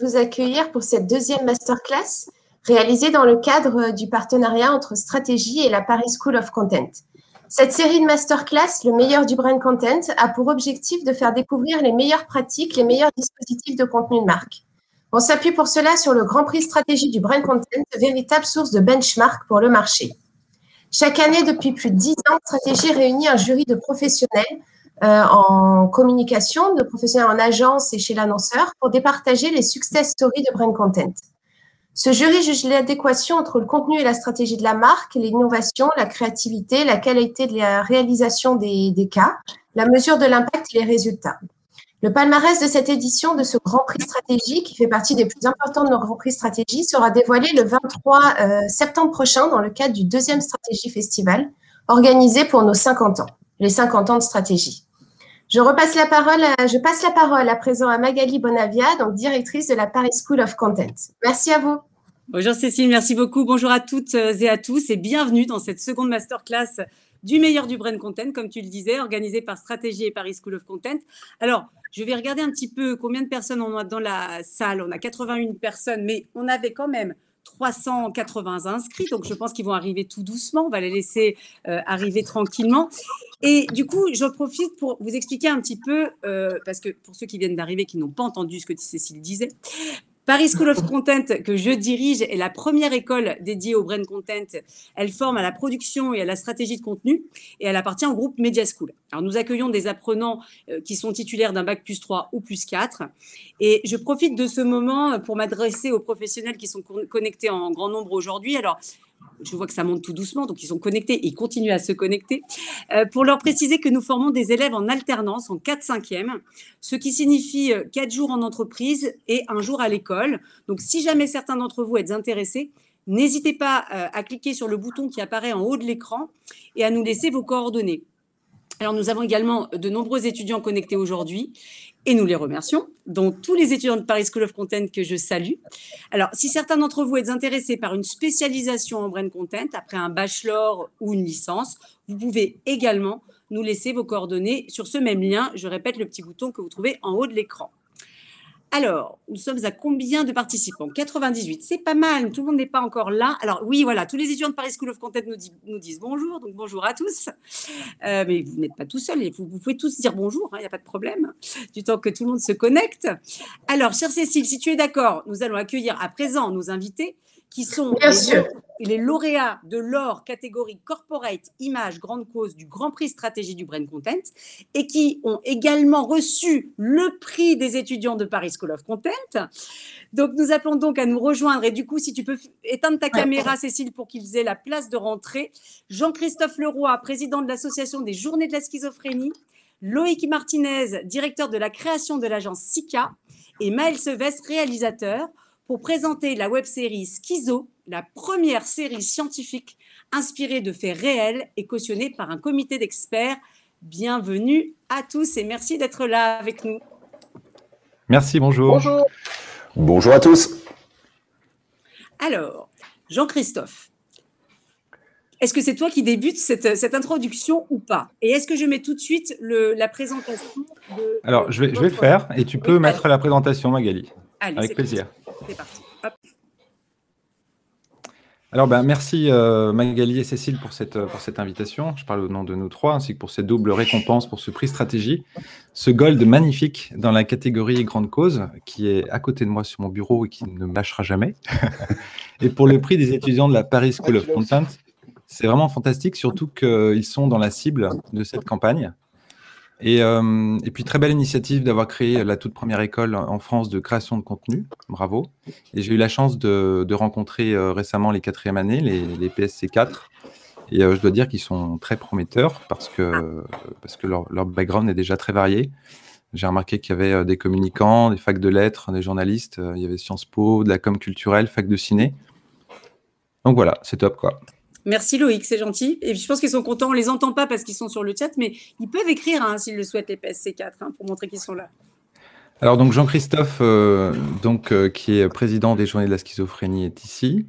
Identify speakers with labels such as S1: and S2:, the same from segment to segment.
S1: vous accueillir pour cette deuxième masterclass réalisée dans le cadre du partenariat entre Stratégie et la Paris School of Content. Cette série de masterclass, le meilleur du brand content, a pour objectif de faire découvrir les meilleures pratiques, les meilleurs dispositifs de contenu de marque. On s'appuie pour cela sur le Grand Prix Stratégie du brand content, véritable source de benchmark pour le marché. Chaque année, depuis plus de 10 ans, Stratégie réunit un jury de professionnels en communication, de professionnels en agence et chez l'annonceur pour départager les success stories de brand content. Ce jury juge l'adéquation entre le contenu et la stratégie de la marque, l'innovation, la créativité, la qualité de la réalisation des cas, la mesure de l'impact et les résultats. Le palmarès de cette édition de ce Grand Prix Stratégie, qui fait partie des plus importants de nos Grands Prix Stratégie, sera dévoilé le 23 septembre prochain dans le cadre du deuxième Stratégie Festival, organisé pour nos 50 ans, les 50 ans de stratégie. Je passe la parole à présent à Magali Bonavia, donc directrice de la Paris School of Content. Merci à vous.
S2: Bonjour Cécile, merci beaucoup. Bonjour à toutes et à tous et bienvenue dans cette seconde masterclass du meilleur du brand content, comme tu le disais, organisée par Stratégie et Paris School of Content. Alors, je vais regarder un petit peu combien de personnes on a dans la salle. On a 81 personnes, mais on avait quand même 380 inscrits, donc je pense qu'ils vont arriver tout doucement. On va les laisser arriver tranquillement. Et du coup, j'en profite pour vous expliquer un petit peu, parce que pour ceux qui viennent d'arriver, qui n'ont pas entendu ce que Cécile disait, Paris School of Content, que je dirige, est la première école dédiée au brand content. Elle forme à la production et à la stratégie de contenu et elle appartient au groupe Media School. Alors, nous accueillons des apprenants qui sont titulaires d'un bac +3 ou +4. Et je profite de ce moment pour m'adresser aux professionnels qui sont connectés en grand nombre aujourd'hui. Alors, je vois que ça monte tout doucement, donc ils sont connectés et ils continuent à se connecter, pour leur préciser que nous formons des élèves en alternance, en 4/5e, ce qui signifie 4 jours en entreprise et 1 jour à l'école. Donc, si jamais certains d'entre vous êtes intéressés, n'hésitez pas à cliquer sur le bouton qui apparaît en haut de l'écran et à nous laisser vos coordonnées. Alors, nous avons également de nombreux étudiants connectés aujourd'hui et nous les remercions, dont tous les étudiants de Paris School of Content que je salue. Alors, si certains d'entre vous êtes intéressés par une spécialisation en brand content, après un bachelor ou une licence, vous pouvez également nous laisser vos coordonnées sur ce même lien. Je répète, le petit bouton que vous trouvez en haut de l'écran. Alors, nous sommes à combien de participants? 98, c'est pas mal, tout le monde n'est pas encore là. Alors oui, voilà, tous les étudiants de Paris School of Content nous disent bonjour, donc bonjour à tous. Mais vous n'êtes pas tout seuls, vous pouvez tous dire bonjour, il n'y a pas de problème, du temps que tout le monde se connecte. Alors, chère Cécile, si tu es d'accord, nous allons accueillir à présent nos invités qui sont les lauréats de l'or catégorie Corporate Image Grande Cause du Grand Prix Stratégie du Brand Content et qui ont également reçu le prix des étudiants de Paris School of Content. Donc, nous appelons donc à nous rejoindre et du coup, si tu peux éteindre ta caméra, Cécile, pour qu'ils aient la place de rentrée. Jean-Christophe Leroy, président de l'Association des Journées de la Schizophrénie, Loïc Martinez, directeur de la création de l'agence SICA et Maël Sevestre, réalisateur, pour présenter la web-série Schizo, la première série scientifique inspirée de faits réels et cautionnée par un comité d'experts. Bienvenue à tous et merci d'être là avec nous.
S3: Merci, bonjour.
S4: Bonjour. Bonjour à tous.
S2: Alors, Jean-Christophe, est-ce que c'est toi qui débutes cette introduction ou pas? Et est-ce que je mets tout de suite la présentation de…
S3: Alors, je vais le faire et tu peux mettre la présentation, Magali.
S2: Allez,
S3: avec plaisir.
S2: C'est parti. Hop.
S3: Alors, merci Magali et Cécile pour cette invitation. Je parle au nom de nous trois, ainsi que pour cette double récompense pour ce prix stratégie. Ce gold magnifique dans la catégorie Grande Cause, qui est à côté de moi sur mon bureau et qui ne me lâchera jamais. Et pour le prix des étudiants de la Paris School of Content, c'est vraiment fantastique, surtout qu'ils sont dans la cible de cette campagne. Et puis, très belle initiative d'avoir créé la toute première école en France de création de contenu. Bravo. Et j'ai eu la chance de rencontrer récemment les 4e années, les PSC 4. Et je dois dire qu'ils sont très prometteurs parce que leur background est déjà très varié. J'ai remarqué qu'il y avait des communicants, des facs de lettres, des journalistes. Il y avait Sciences Po, de la com culturelle, fac de ciné. Donc voilà, c'est top, quoi.
S2: Merci Loïc, c'est gentil. Et je pense qu'ils sont contents. On ne les entend pas parce qu'ils sont sur le chat, mais ils peuvent écrire s'ils le souhaitent, les PSC4, pour montrer qu'ils sont là.
S3: Alors, donc Jean-Christophe, qui est président des Journées de la Schizophrénie, est ici,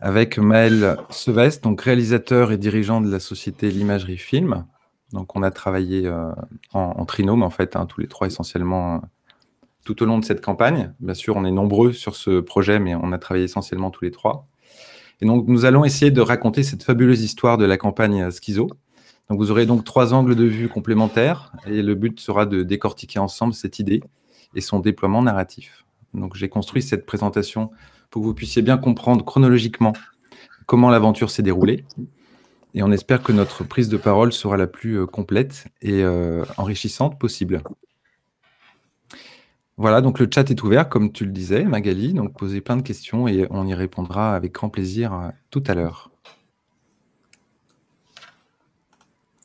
S3: avec Maël Sevestre, donc réalisateur et dirigeant de la société L'Imagerie Film. Donc, on a travaillé en trinôme, en fait, tous les trois essentiellement tout au long de cette campagne. Bien sûr, on est nombreux sur ce projet, mais on a travaillé essentiellement tous les trois. Et donc, nous allons essayer de raconter cette fabuleuse histoire de la campagne Schizo. Donc, vous aurez donc 3 angles de vue complémentaires et le but sera de décortiquer ensemble cette idée et son déploiement narratif. Donc, j'ai construit cette présentation pour que vous puissiez bien comprendre chronologiquement comment l'aventure s'est déroulée. Et on espère que notre prise de parole sera la plus complète et enrichissante possible. Voilà, donc le chat est ouvert, comme tu le disais, Magali. Donc, posez plein de questions et on y répondra avec grand plaisir tout à l'heure.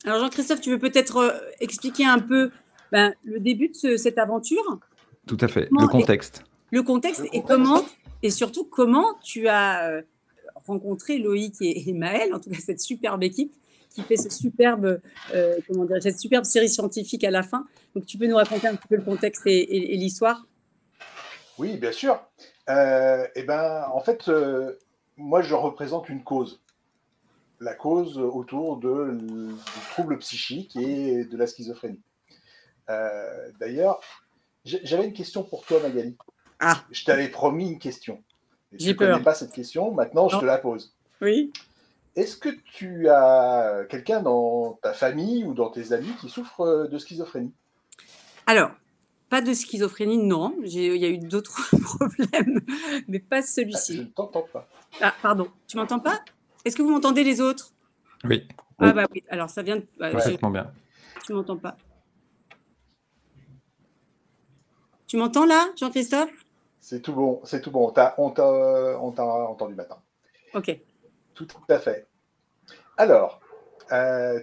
S2: Alors, Jean-Christophe, tu veux peut-être expliquer un peu le début de cette aventure?
S3: Tout à fait, le contexte.
S2: Le contexte et comment, et surtout comment tu as rencontré Loïc et Maël, en tout cas cette superbe équipe qui fait ce superbe, cette superbe série scientifique à la fin. Donc, tu peux nous raconter un petit peu le contexte et l'histoire?
S5: Oui, bien sûr. En fait, moi, je représente une cause. La cause autour du trouble psychique et de la schizophrénie. D'ailleurs, j'avais une question pour toi, Magali.
S2: Ah.
S5: Je t'avais promis une question.
S2: J'ai
S5: peur. Tu ne connais pas cette question, maintenant je te la pose.
S2: Oui.
S5: Est-ce que tu as quelqu'un dans ta famille ou dans tes amis qui souffre de schizophrénie?
S2: Alors, pas de schizophrénie, non. Il y a eu d'autres problèmes, mais pas celui-ci.
S5: Je ne t'entends pas.
S2: Ah, pardon. Tu m'entends pas? Est-ce que vous m'entendez les autres?
S3: Oui.
S2: Ah bah oui, alors ça vient de...
S3: Parfaitement bien.
S2: Tu m'entends pas? Tu m'entends là, Jean-Christophe?
S5: C'est tout bon, c'est tout bon. On t'a entendu maintenant.
S2: Ok.
S5: Tout à fait. Alors,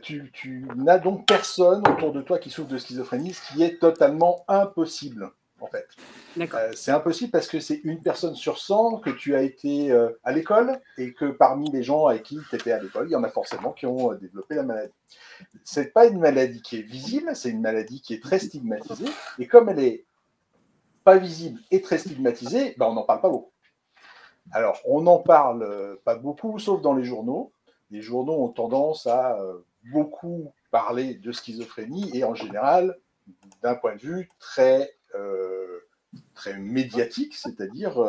S5: tu n'as donc personne autour de toi qui souffre de schizophrénie, ce qui est totalement impossible, en fait.
S2: D'accord.
S5: C'est impossible parce que c'est une personne sur 100 que tu as été à l'école et que parmi les gens avec qui tu étais à l'école, il y en a forcément qui ont développé la maladie. Ce n'est pas une maladie qui est visible, c'est une maladie qui est très stigmatisée. Et comme elle est pas visible et très stigmatisée, on n'en parle pas beaucoup. Alors, on n'en parle pas beaucoup, sauf dans les journaux. Les journaux ont tendance à beaucoup parler de schizophrénie et en général, d'un point de vue très médiatique, c'est-à-dire,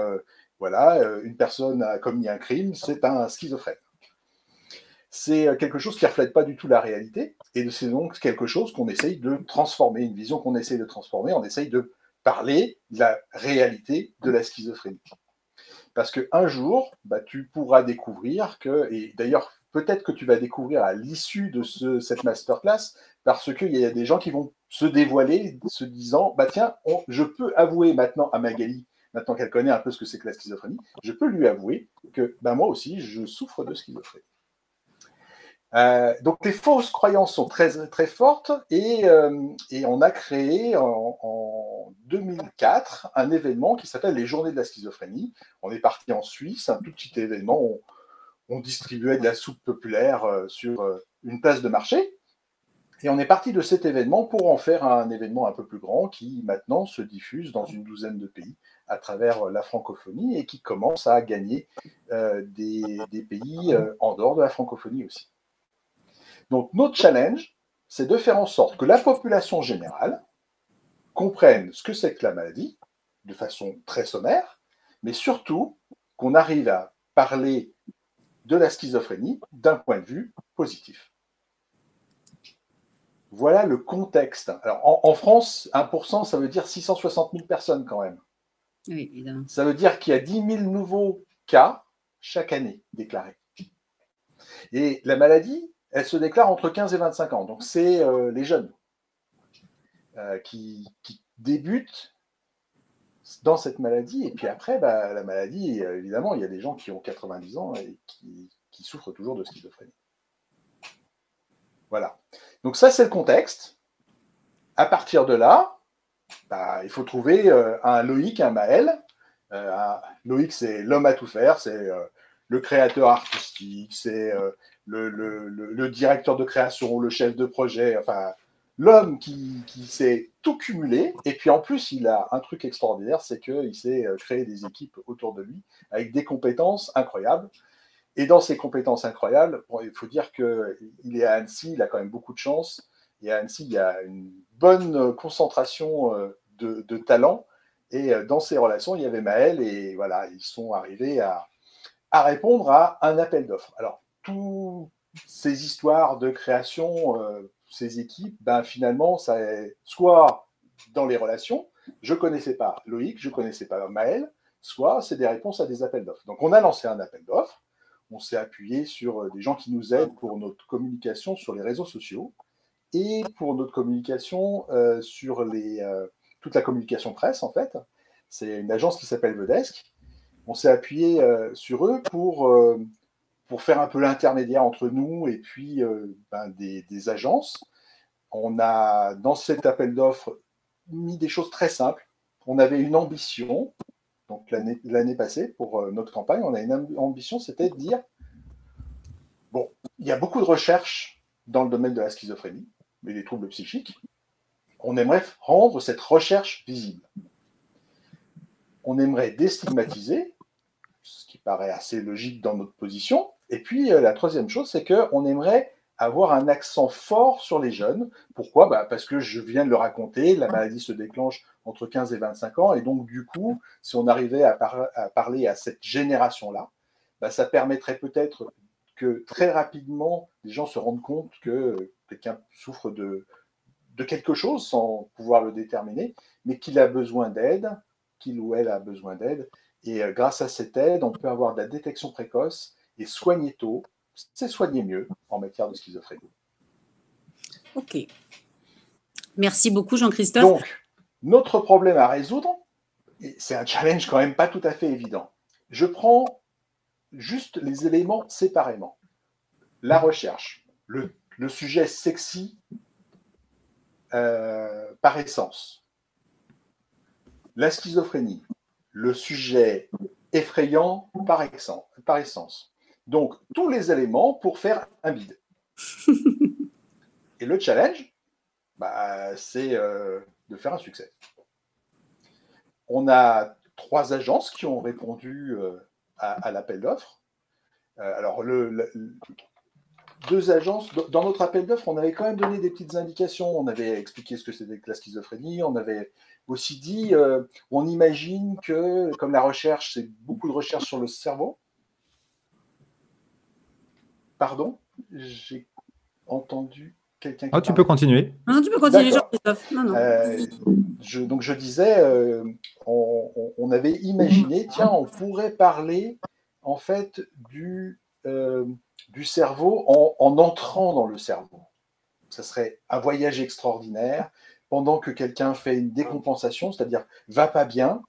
S5: une personne a commis un crime, c'est un schizophrène. C'est quelque chose qui ne reflète pas du tout la réalité et c'est donc quelque chose qu'on essaye de transformer, une vision qu'on essaye de transformer, on essaye de parler de la réalité de la schizophrénie. Parce qu'un jour, tu pourras découvrir que, et d'ailleurs, peut-être que tu vas découvrir à l'issue de cette masterclass, parce qu'il y a des gens qui vont se dévoiler, se disant, tiens, je peux avouer maintenant à Magali, maintenant qu'elle connaît un peu ce que c'est que la schizophrénie, je peux lui avouer que moi aussi, je souffre de schizophrénie. Donc les fausses croyances sont très, très fortes et on a créé en 2004 un événement qui s'appelle les Journées de la schizophrénie. On est parti en Suisse, un tout petit événement où on distribuait de la soupe populaire sur une place de marché. Et on est parti de cet événement pour en faire un événement un peu plus grand qui maintenant se diffuse dans une douzaine de pays à travers la francophonie et qui commence à gagner des pays en dehors de la francophonie aussi. Donc, notre challenge, c'est de faire en sorte que la population générale comprenne ce que c'est que la maladie, de façon très sommaire, mais surtout qu'on arrive à parler de la schizophrénie d'un point de vue positif. Voilà le contexte. Alors, en France, 1%, ça veut dire 660 000 personnes quand même.
S2: Oui, évidemment.
S5: Ça veut dire qu'il y a 10 000 nouveaux cas chaque année déclarés. Et la maladie, elle se déclare entre 15 et 25 ans. Donc, c'est les jeunes qui débutent dans cette maladie. Et puis après, la maladie, évidemment, il y a des gens qui ont 90 ans et qui souffrent toujours de schizophrénie. Voilà. Donc ça, c'est le contexte. À partir de là, il faut trouver un Loïc, un Maël. Loïc, c'est l'homme à tout faire, c'est le créateur artistique, c'est le directeur de création, le chef de projet, enfin, l'homme qui sait tout cumuler. Et puis en plus, il a un truc extraordinaire, c'est qu'il sait créer des équipes autour de lui avec des compétences incroyables. Et dans ces compétences incroyables, il faut dire qu'il est à Annecy, il a quand même beaucoup de chance. Et à Annecy, il y a une bonne concentration de talents. Et dans ces relations, il y avait Maël, et voilà, ils sont arrivés à répondre à un appel d'offres. Alors, toutes ces histoires de création, ces équipes, ben, finalement, ça est soit dans les relations, je ne connaissais pas Loïc, je ne connaissais pas Maël, soit c'est des réponses à des appels d'offres. Donc, on a lancé un appel d'offres, on s'est appuyé sur des gens qui nous aident pour notre communication sur les réseaux sociaux et pour notre communication sur toute la communication presse, en fait. C'est une agence qui s'appelle Vedesk. On s'est appuyé sur eux pour faire un peu l'intermédiaire entre nous et puis des agences. On a, dans cet appel d'offres, mis des choses très simples. On avait une ambition, donc l'année passée, pour notre campagne, on a une ambition, c'était de dire, bon, il y a beaucoup de recherches dans le domaine de la schizophrénie et des troubles psychiques. On aimerait rendre cette recherche visible. On aimerait déstigmatiser, ce qui paraît assez logique dans notre position. Et puis, la troisième chose, c'est qu'on aimerait avoir un accent fort sur les jeunes. Pourquoi ? Parce que je viens de le raconter, la maladie se déclenche entre 15 et 25 ans. Et donc, du coup, si on arrivait à parler à cette génération-là, ça permettrait peut-être que très rapidement, les gens se rendent compte que quelqu'un souffre de quelque chose sans pouvoir le déterminer, mais qu'il a besoin d'aide, qu'il ou elle a besoin d'aide. Et grâce à cette aide, on peut avoir de la détection précoce et soigner tôt. C'est soigner mieux en matière de schizophrénie.
S2: Ok. Merci beaucoup, Jean-Christophe.
S5: Donc, notre problème à résoudre, et c'est un challenge quand même pas tout à fait évident. Je prends juste les éléments séparément. La recherche, le sujet sexy par essence. La schizophrénie, le sujet effrayant par essence. Donc, tous les éléments pour faire un bide. Et le challenge, c'est de faire un succès. On a 3 agences qui ont répondu à l'appel d'offres. Alors, 2 agences, dans notre appel d'offres, on avait quand même donné des petites indications. On avait expliqué ce que c'était que la schizophrénie. On avait aussi dit, on imagine que, comme la recherche, c'est beaucoup de recherche sur le cerveau. Pardon, j'ai entendu quelqu'un qui
S3: tu peux continuer.
S2: Non, tu peux continuer, Jean-Christophe.
S5: Donc, je disais, on avait imaginé, tiens, on pourrait parler, en fait, du cerveau en entrant dans le cerveau. Ça serait un voyage extraordinaire. Pendant que quelqu'un fait une décompensation, c'est-à-dire va pas bien,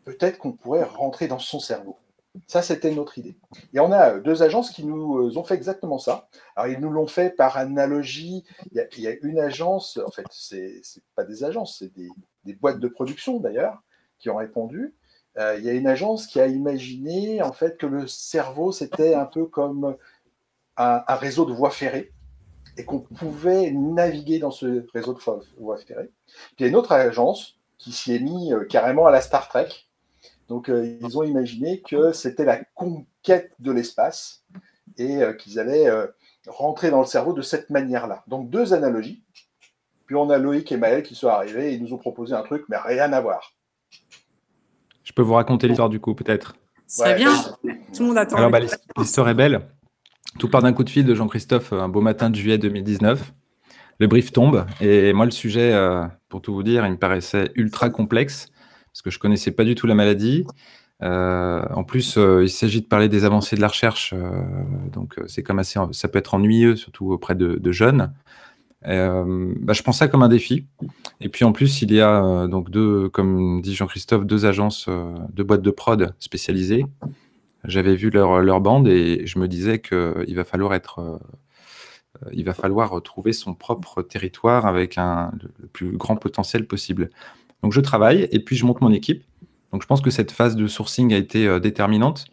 S5: peut-être qu'on pourrait rentrer dans son cerveau. Ça, c'était notre idée. Et on a 2 agences qui nous ont fait exactement ça. Alors, ils nous l'ont fait par analogie. Il y a une agence, en fait, c'est pas des agences, c'est des boîtes de production, d'ailleurs, qui ont répondu. Il y a une agence qui a imaginé, en fait, que le cerveau, c'était un peu comme un réseau de voies ferrées et qu'on pouvait naviguer dans ce réseau de voies ferrées. Puis, il y a une autre agence qui s'y est mis carrément à la Star Trek. Donc, ils ont imaginé que c'était la conquête de l'espace et qu'ils allaient rentrer dans le cerveau de cette manière-là. Donc, 2 analogies. Puis, on a Loïc et Maël qui sont arrivés et ils nous ont proposé un truc, mais rien à voir.
S3: Je peux vous raconter l'histoire du coup, peut-être.
S2: C'est bien. Tout le monde attend.
S3: Alors, l'histoire est belle. Tout part d'un coup de fil de Jean-Christophe un beau matin de juillet 2019. Le brief tombe et moi, le sujet, pour tout vous dire, il me paraissait ultra complexe parce que je ne connaissais pas du tout la maladie. En plus, il s'agit de parler des avancées de la recherche, donc c'est comme ça peut être ennuyeux, surtout auprès de jeunes. Je prends ça comme un défi. Et puis en plus, il y a donc comme dit Jean-Christophe, 2 agences, 2 boîtes de prod spécialisées. J'avais vu leur bande et je me disais qu'il va falloir trouver son propre territoire avec le plus grand potentiel possible. Donc je travaille et puis je monte mon équipe. Donc je pense que cette phase de sourcing a été déterminante.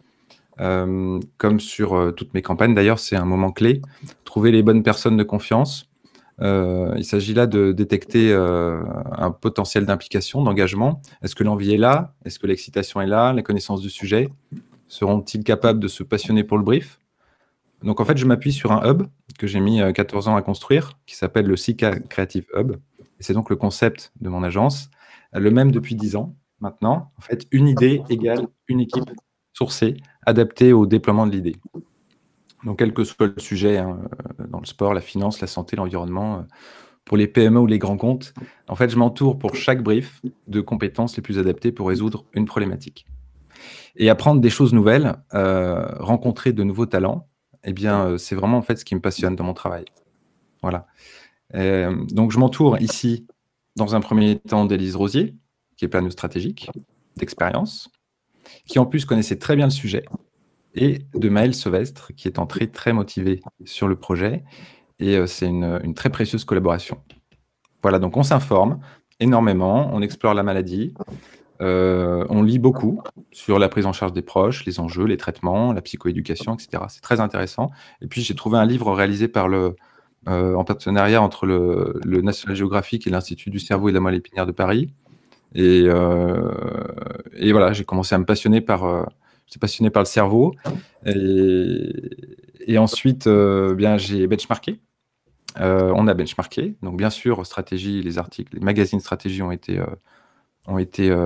S3: Comme sur toutes mes campagnes, d'ailleurs, c'est un moment clé. Trouver les bonnes personnes de confiance. Il s'agit là de détecter un potentiel d'implication, d'engagement. Est-ce que l'envie est là? Est-ce que l'excitation est là? La connaissance du sujet? Seront-ils capables de se passionner pour le brief? Donc en fait, je m'appuie sur un hub que j'ai mis 14 ans à construire, qui s'appelle le SICA Creative Hub. Et c'est donc le concept de mon agence, le même depuis 10 ans. maintenant, en fait, une idée égale une équipe sourcée, adaptée au déploiement de l'idée. Donc, quel que soit le sujet, hein, dans le sport, la finance, la santé, l'environnement, pour les PME ou les grands comptes, en fait, je m'entoure pour chaque brief de compétences les plus adaptées pour résoudre une problématique. Et apprendre des choses nouvelles, rencontrer de nouveaux talents, eh bien, c'est vraiment en fait ce qui me passionne dans mon travail. Voilà. Donc, je m'entoure ici, dans un premier temps, d'Élise Rosier, qui est planeuse stratégique, d'expérience, qui en plus connaissait très bien le sujet, et de Maëlle Sauvestre, qui est entrée très motivée sur le projet, et c'est une très précieuse collaboration. Voilà, donc on s'informe énormément, on explore la maladie, on lit beaucoup sur la prise en charge des proches, les enjeux, les traitements, la psychoéducation, etc. C'est très intéressant. Et puis, j'ai trouvé un livre réalisé en partenariat entre le National Geographic et l'Institut du cerveau et de la moelle épinière de Paris. Et voilà, j'ai commencé à me passionner j'étais passionné par le cerveau. Et ensuite, bien, j'ai benchmarké. On a benchmarké. Donc, bien sûr, stratégie, les articles, les magazines stratégie ont été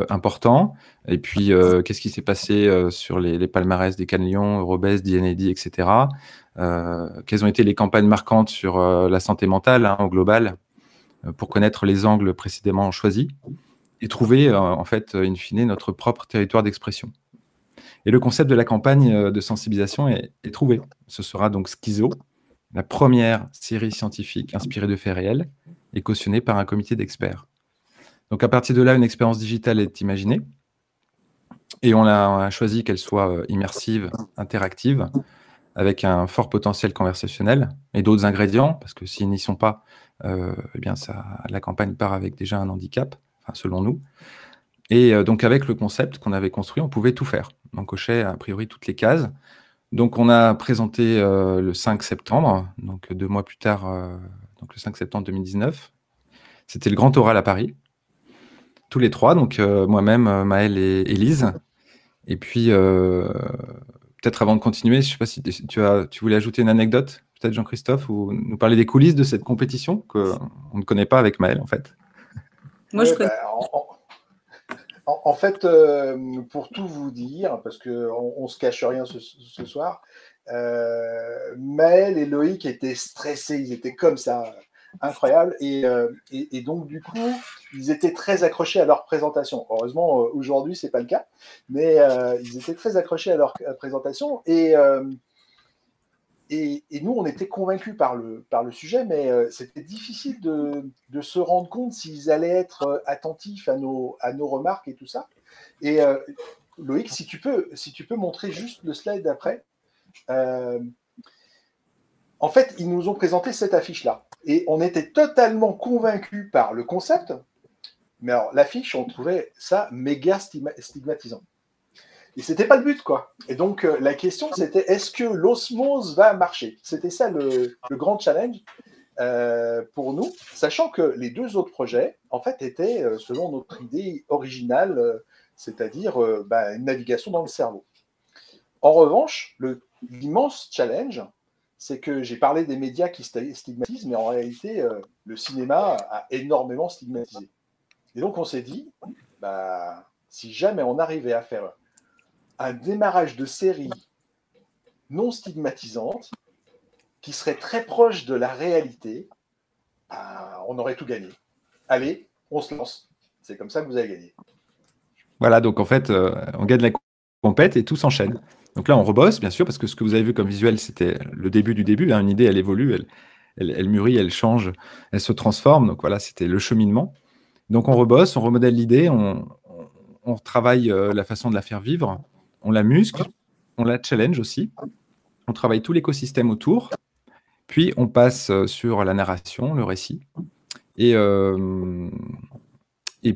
S3: importants. Et puis, qu'est-ce qui s'est passé sur les palmarès des Cannes Lyon, Eurobest, DNAD, etc. Quelles ont été les campagnes marquantes sur la santé mentale, hein, au global, pour connaître les angles précédemment choisis et trouver, en fait, in fine, notre propre territoire d'expression. Et le concept de la campagne de sensibilisation est trouvé. Ce sera donc Schizo, la première série scientifique inspirée de faits réels et cautionnée par un comité d'experts. Donc, à partir de là, une expérience digitale est imaginée. Et on a choisi qu'elle soit immersive, interactive, avec un fort potentiel conversationnel et d'autres ingrédients, parce que s'ils n'y sont pas, eh bien la campagne part avec déjà un handicap, enfin, selon nous. Et donc, avec le concept qu'on avait construit, on pouvait tout faire. On cochait a priori toutes les cases. Donc, on a présenté le 5 septembre, donc 2 mois plus tard, donc le 5 septembre 2019. C'était le grand oral à Paris. Tous les trois, donc moi-même, Maëlle et Élise. Et puis, peut-être avant de continuer, je ne sais pas si tu voulais ajouter une anecdote, peut-être Jean-Christophe, ou nous parler des coulisses de cette compétition qu'on ne connaît pas avec Maëlle, en fait.
S2: Moi, je connais.
S5: En fait, pour tout vous dire, parce qu'on ne se cache rien ce soir, Maëlle et Loïc étaient stressés, ils étaient comme ça, incroyables, et donc du coup, ils étaient très accrochés à leur présentation. Heureusement, aujourd'hui, ce n'est pas le cas, mais ils étaient très accrochés à leur présentation, et nous, on était convaincus par le sujet, mais c'était difficile de se rendre compte s'ils allaient être attentifs à nos remarques et tout ça. Et Loïc, si tu peux montrer juste le slide d'après. En fait, ils nous ont présenté cette affiche-là. Et on était totalement convaincus par le concept, mais alors l'affiche, on trouvait ça méga stigmatisant. Et c'était pas le but, quoi. Et donc, la question, c'était, est-ce que l'osmose va marcher? C'était ça le grand challenge pour nous, sachant que les deux autres projets, en fait, étaient, selon notre idée originale, c'est-à-dire une navigation dans le cerveau. En revanche, l'immense challenge, c'est que j'ai parlé des médias qui stigmatisent, mais en réalité, le cinéma a énormément stigmatisé. Et donc, on s'est dit, si jamais on arrivait à faire un démarrage de série non stigmatisante qui serait très proche de la réalité, on aurait tout gagné. Allez, on se lance. C'est comme ça que vous avez gagné.
S3: Voilà, donc en fait, on gagne la compète et tout s'enchaîne. Donc là, on rebosse, bien sûr, parce que ce que vous avez vu comme visuel, c'était le début du début. Hein. Une idée, elle évolue, elle mûrit, elle change, elle se transforme. Donc voilà, c'était le cheminement. Donc on rebosse, on remodèle l'idée, on travaille la façon de la faire vivre, on la muscle, on la challenge aussi, on travaille tout l'écosystème autour, puis on passe sur la narration, le récit. Et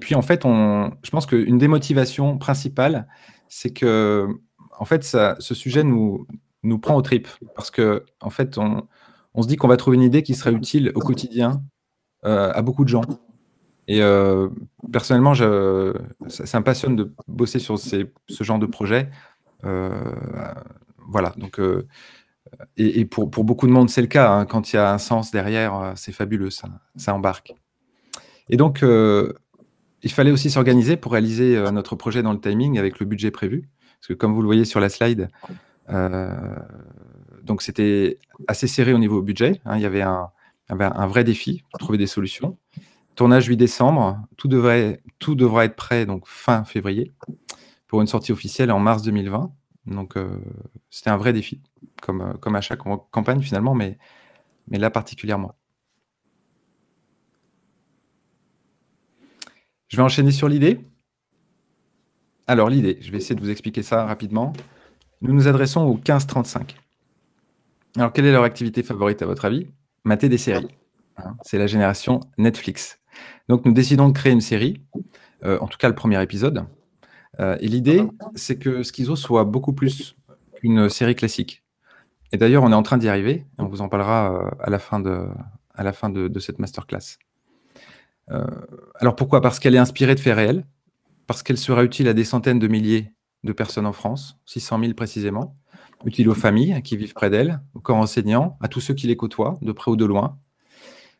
S3: puis en fait, je pense qu'une des motivations principales, c'est que en fait, ce sujet nous prend aux tripes, parce que en fait, on se dit qu'on va trouver une idée qui serait utile au quotidien à beaucoup de gens. Et personnellement, ça me passionne de bosser sur ce genre de projet. Voilà, donc, et pour beaucoup de monde, c'est le cas. Hein, quand il y a un sens derrière, c'est fabuleux, ça embarque. Et donc, il fallait aussi s'organiser pour réaliser notre projet dans le timing avec le budget prévu. Parce que comme vous le voyez sur la slide, donc c'était assez serré au niveau budget. Hein, il y avait un vrai défi pour trouver des solutions. Tournage 8 décembre, tout devra être prêt donc fin février pour une sortie officielle en mars 2020. Donc c'était un vrai défi, comme à chaque campagne finalement, mais là particulièrement. Je vais enchaîner sur l'idée. Alors l'idée, je vais essayer de vous expliquer ça rapidement. Nous nous adressons aux 15-35. Alors quelle est leur activité favorite à votre avis? Mater des séries. Hein, c'est la génération Netflix. Donc nous décidons de créer une série, en tout cas le premier épisode. Et l'idée, c'est que Schizo soit beaucoup plus qu'une série classique. Et d'ailleurs, on est en train d'y arriver. Et on vous en parlera à la fin de cette masterclass. Alors pourquoi? Parce qu'elle est inspirée de faits réels, parce qu'elle sera utile à des centaines de milliers de personnes en France, 600 000 précisément, utile aux familles qui vivent près d'elle, aux corps enseignants, à tous ceux qui les côtoient, de près ou de loin,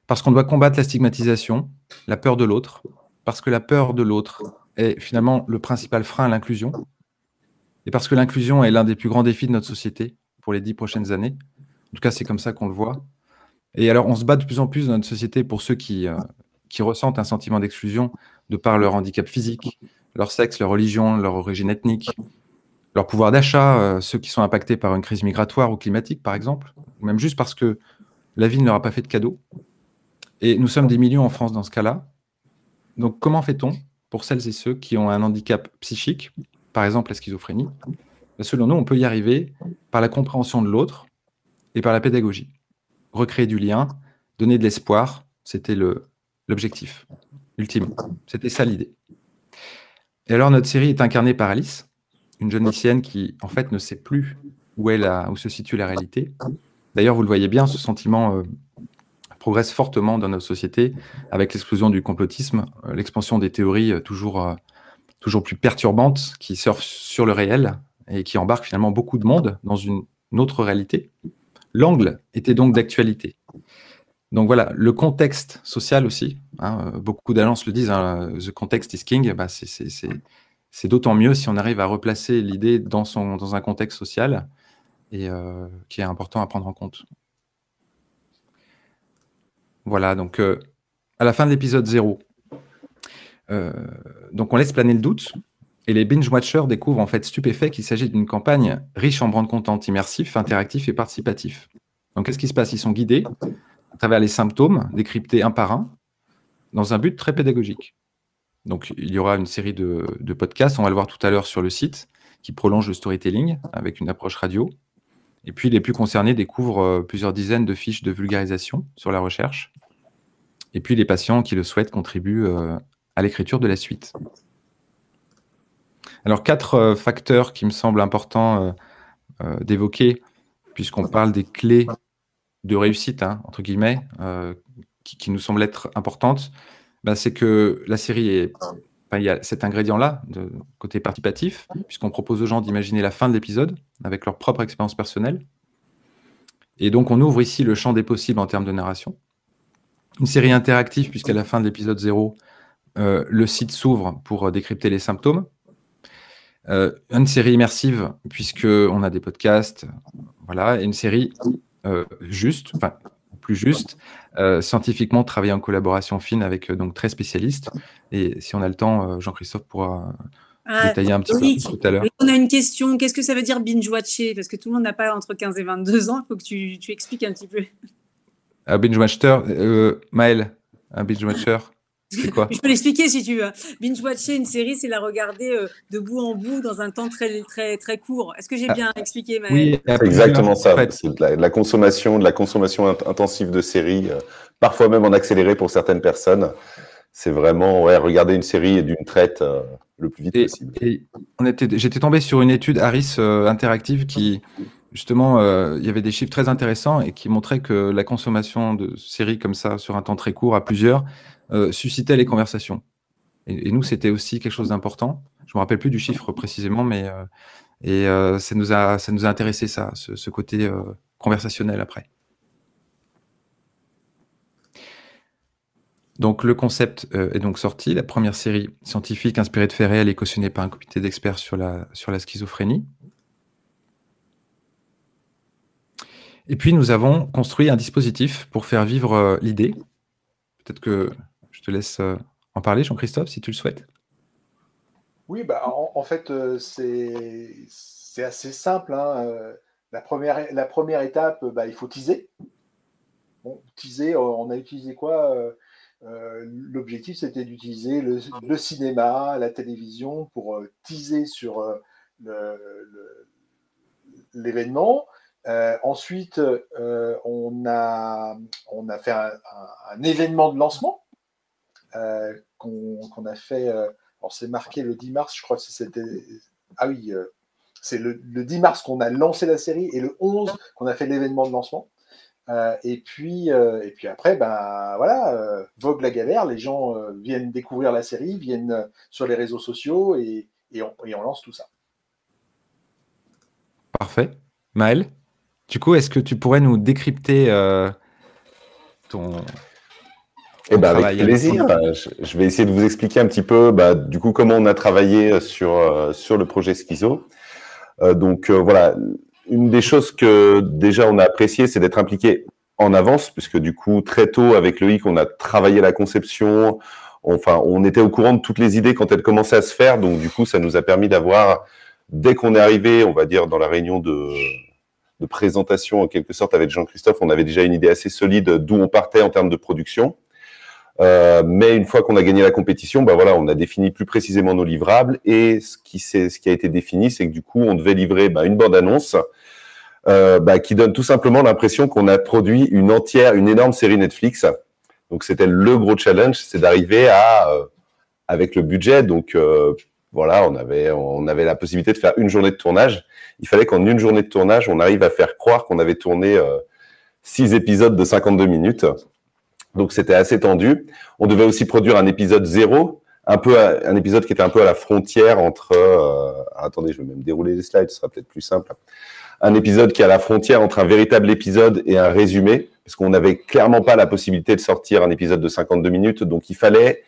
S3: parce qu'on doit combattre la stigmatisation, la peur de l'autre, parce que la peur de l'autre est finalement le principal frein à l'inclusion, et parce que l'inclusion est l'un des plus grands défis de notre société pour les 10 prochaines années. En tout cas, c'est comme ça qu'on le voit. Et alors, on se bat de plus en plus dans notre société pour ceux qui ressentent un sentiment d'exclusion de par leur handicap physique, leur sexe, leur religion, leur origine ethnique, leur pouvoir d'achat, ceux qui sont impactés par une crise migratoire ou climatique, par exemple, ou même juste parce que la vie ne leur a pas fait de cadeau. Et nous sommes des millions en France dans ce cas-là. Donc, comment fait-on pour celles et ceux qui ont un handicap psychique, par exemple la schizophrénie? Selon nous, on peut y arriver par la compréhension de l'autre et par la pédagogie. Recréer du lien, donner de l'espoir, c'était l'objectif ultime. C'était ça l'idée. Et alors, notre série est incarnée par Alice, une jeune lycéenne qui, en fait, ne sait plus où se situe la réalité. D'ailleurs, vous le voyez bien, ce sentiment progresse fortement dans notre société avec l'explosion du complotisme, l'expansion des théories toujours plus perturbantes qui surfent sur le réel et qui embarquent finalement beaucoup de monde dans une autre réalité. L'angle était donc d'actualité. Donc voilà, le contexte social aussi, hein, beaucoup d'agences le disent, hein, the context is king, bah c'est d'autant mieux si on arrive à replacer l'idée dans un contexte social et qui est important à prendre en compte. Voilà, donc à la fin de l'épisode 0, donc on laisse planer le doute et les binge-watchers découvrent en fait stupéfaits qu'il s'agit d'une campagne riche en brand content immersif, interactif et participatif. Donc qu'est-ce qui se passe? Ils sont guidés à travers les symptômes, décryptés un par un, dans un but très pédagogique. Donc il y aura une série de podcasts, on va le voir tout à l'heure sur le site, qui prolonge le storytelling avec une approche radio. Et puis les plus concernés découvrent plusieurs dizaines de fiches de vulgarisation sur la recherche. Et puis les patients qui le souhaitent contribuent à l'écriture de la suite. Alors 4 facteurs qui me semblent importants d'évoquer, puisqu'on parle des clés de réussite, hein, entre guillemets, qui nous semblent être importantes, c'est que la série il y a cet ingrédient-là, de côté participatif, puisqu'on propose aux gens d'imaginer la fin de l'épisode avec leur propre expérience personnelle. Et donc, on ouvre ici le champ des possibles en termes de narration. Une série interactive, puisqu'à la fin de l'épisode 0, le site s'ouvre pour décrypter les symptômes. Une série immersive, puisqu'on a des podcasts, voilà, et une série plus juste, scientifiquement travaillée en collaboration fine avec donc 13 spécialistes. Et si on a le temps, Jean-Christophe pourra détailler un petit peu tout à l'heure.
S2: On a une question. Qu'est-ce que ça veut dire binge-watcher? Parce que tout le monde n'a pas entre 15 et 22 ans. Il faut que tu expliques un petit peu.
S3: Un binge-watcher, Maël, un binge-watcher, c'est quoi?
S2: Je peux l'expliquer si tu veux. Binge-watcher une série, c'est la regarder de bout en bout dans un temps très, très, très court. Est-ce que j'ai bien expliqué, Maël?
S4: Oui, c'est exactement ça. C'est de la consommation intensive de séries, parfois même en accéléré pour certaines personnes. C'est vraiment regarder une série d'une traite le plus vite possible.
S3: J'étais tombé sur une étude Harris interactive qui, justement, il y avait des chiffres très intéressants et qui montraient que la consommation de séries comme ça, sur un temps très court, à plusieurs, suscitait les conversations. Et nous, c'était aussi quelque chose d'important. Je ne me rappelle plus du chiffre précisément, mais ça nous a intéressé, ça, ce côté conversationnel après. Donc, le concept est donc sorti. La première série scientifique inspirée de faits réels et cautionnée par un comité d'experts sur la schizophrénie. Et puis, nous avons construit un dispositif pour faire vivre l'idée. Peut-être que je te laisse en parler, Jean-Christophe, si tu le souhaites.
S5: Oui, bah, en fait, c'est assez simple, hein. La première étape, bah, il faut teaser. Bon, teaser, on a utilisé quoi? L'objectif, c'était d'utiliser le cinéma, la télévision pour teaser sur l'événement. Ensuite, on a fait un événement de lancement qu'on a fait. Alors, c'est marqué le 10 mars, je crois que c'était. Ah oui, c'est le 10 mars qu'on a lancé la série et le 11 qu'on a fait l'événement de lancement. Et puis après, ben voilà, vogue la galère, les gens viennent découvrir la série, viennent sur les réseaux sociaux et on lance tout ça.
S3: Parfait. Maël, du coup, est-ce que tu pourrais nous décrypter ton
S4: travail avec plaisir. Je vais essayer de vous expliquer un petit peu, du coup, comment on a travaillé sur le projet Schizo. Voilà. Une des choses que déjà on a apprécié, c'est d'être impliqué en avance, puisque du coup, très tôt, avec Loïc, on a travaillé la conception. Enfin, on était au courant de toutes les idées quand elles commençaient à se faire. Donc, du coup, ça nous a permis d'avoir, dès qu'on est arrivé, on va dire, dans la réunion de présentation, en quelque sorte, avec Jean-Christophe, on avait déjà une idée assez solide d'où on partait en termes de production. Mais une fois qu'on a gagné la compétition, voilà, on a défini plus précisément nos livrables et ce qui a été défini, c'est que du coup, on devait livrer une bande-annonce qui donne tout simplement l'impression qu'on a produit une énorme série Netflix. Donc, c'était le gros challenge, c'est d'arriver avec le budget. Donc, voilà, on avait la possibilité de faire une journée de tournage. Il fallait qu'en une journée de tournage, on arrive à faire croire qu'on avait tourné 6 épisodes de 52 minutes. Donc, c'était assez tendu. On devait aussi produire un épisode 0, un épisode qui était un peu à la frontière entre... attendez, je vais même dérouler les slides, ce sera peut-être plus simple. Un épisode qui est à la frontière entre un véritable épisode et un résumé, parce qu'on n'avait clairement pas la possibilité de sortir un épisode de 52 minutes. Donc, il fallait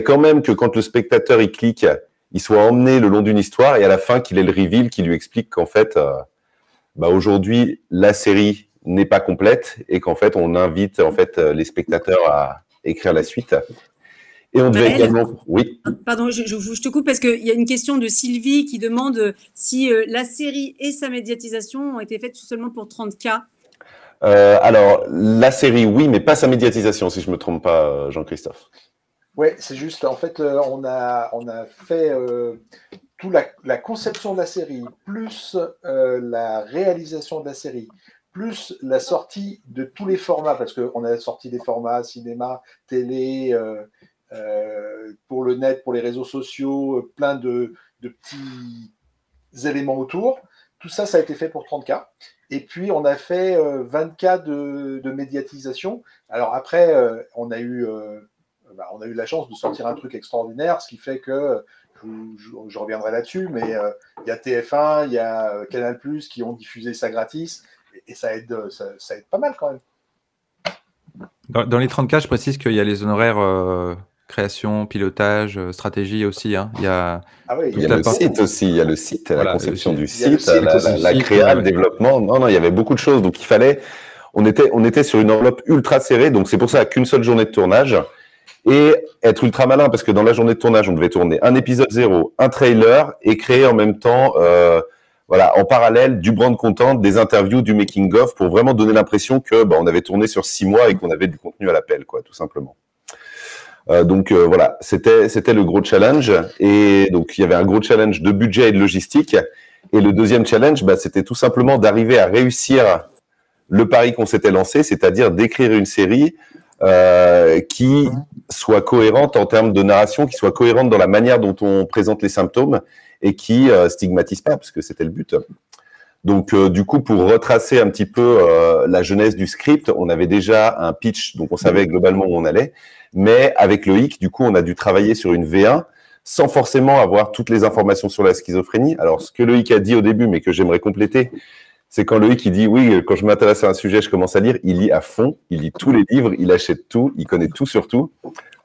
S4: quand même que quand le spectateur y clique, il soit emmené le long d'une histoire et à la fin, qu'il ait le reveal qui lui explique qu'en fait, aujourd'hui, la série n'est pas complète et qu'en fait, on invite les spectateurs à écrire la suite. Et on devait également... Oui.
S2: Pardon, je te coupe parce qu'il y a une question de Sylvie qui demande si la série et sa médiatisation ont été faites seulement pour 30K.
S4: Alors, la série, oui, mais pas sa médiatisation, si je ne me trompe pas, Jean-Christophe.
S5: Oui, c'est juste, en fait, on a fait toute la conception de la série, plus la réalisation de la série, plus la sortie de tous les formats, parce qu'on a sorti des formats cinéma, télé, pour le net, pour les réseaux sociaux, plein de petits éléments autour. Tout ça, ça a été fait pour 30K. Et puis, on a fait 20K de médiatisation. Alors après, on a eu la chance de sortir un truc extraordinaire, ce qui fait que, je reviendrai là-dessus, mais il y a TF1, il y a Canal+, qui ont diffusé ça gratis, et ça aide pas mal quand même.
S3: Dans les 30K, je précise qu'il y a les honoraires création, pilotage, stratégie aussi. Hein. Il y a
S4: le site aussi, il y a le site, la conception du site, la créa, le développement. Non, il y avait beaucoup de choses, donc on était sur une enveloppe ultra serrée, donc c'est pour ça qu'une seule journée de tournage. Et être ultra malin, parce que dans la journée de tournage, on devait tourner un épisode 0, un trailer, et créer en même temps, en parallèle, du brand content, des interviews, du making-of, pour vraiment donner l'impression que on avait tourné sur 6 mois et qu'on avait du contenu à l'appel, quoi, tout simplement. Voilà, c'était le gros challenge. Et donc, il y avait un gros challenge de budget et de logistique. Et le deuxième challenge, c'était tout simplement d'arriver à réussir le pari qu'on s'était lancé, c'est-à-dire d'écrire une série qui soit cohérente en termes de narration, qui soit cohérente dans la manière dont on présente les symptômes et qui stigmatise pas, parce que c'était le but. Donc, du coup, pour retracer un petit peu la genèse du script, on avait déjà un pitch, donc on savait globalement où on allait. Mais avec Loïc, du coup, on a dû travailler sur une V1 sans forcément avoir toutes les informations sur la schizophrénie. Alors, ce que Loïc a dit au début, mais que j'aimerais compléter, C'est quand Loïc il dit oui, quand je m'intéresse à un sujet, je commence à lire, il lit à fond, il lit tous les livres, il achète tout, il connaît tout sur tout.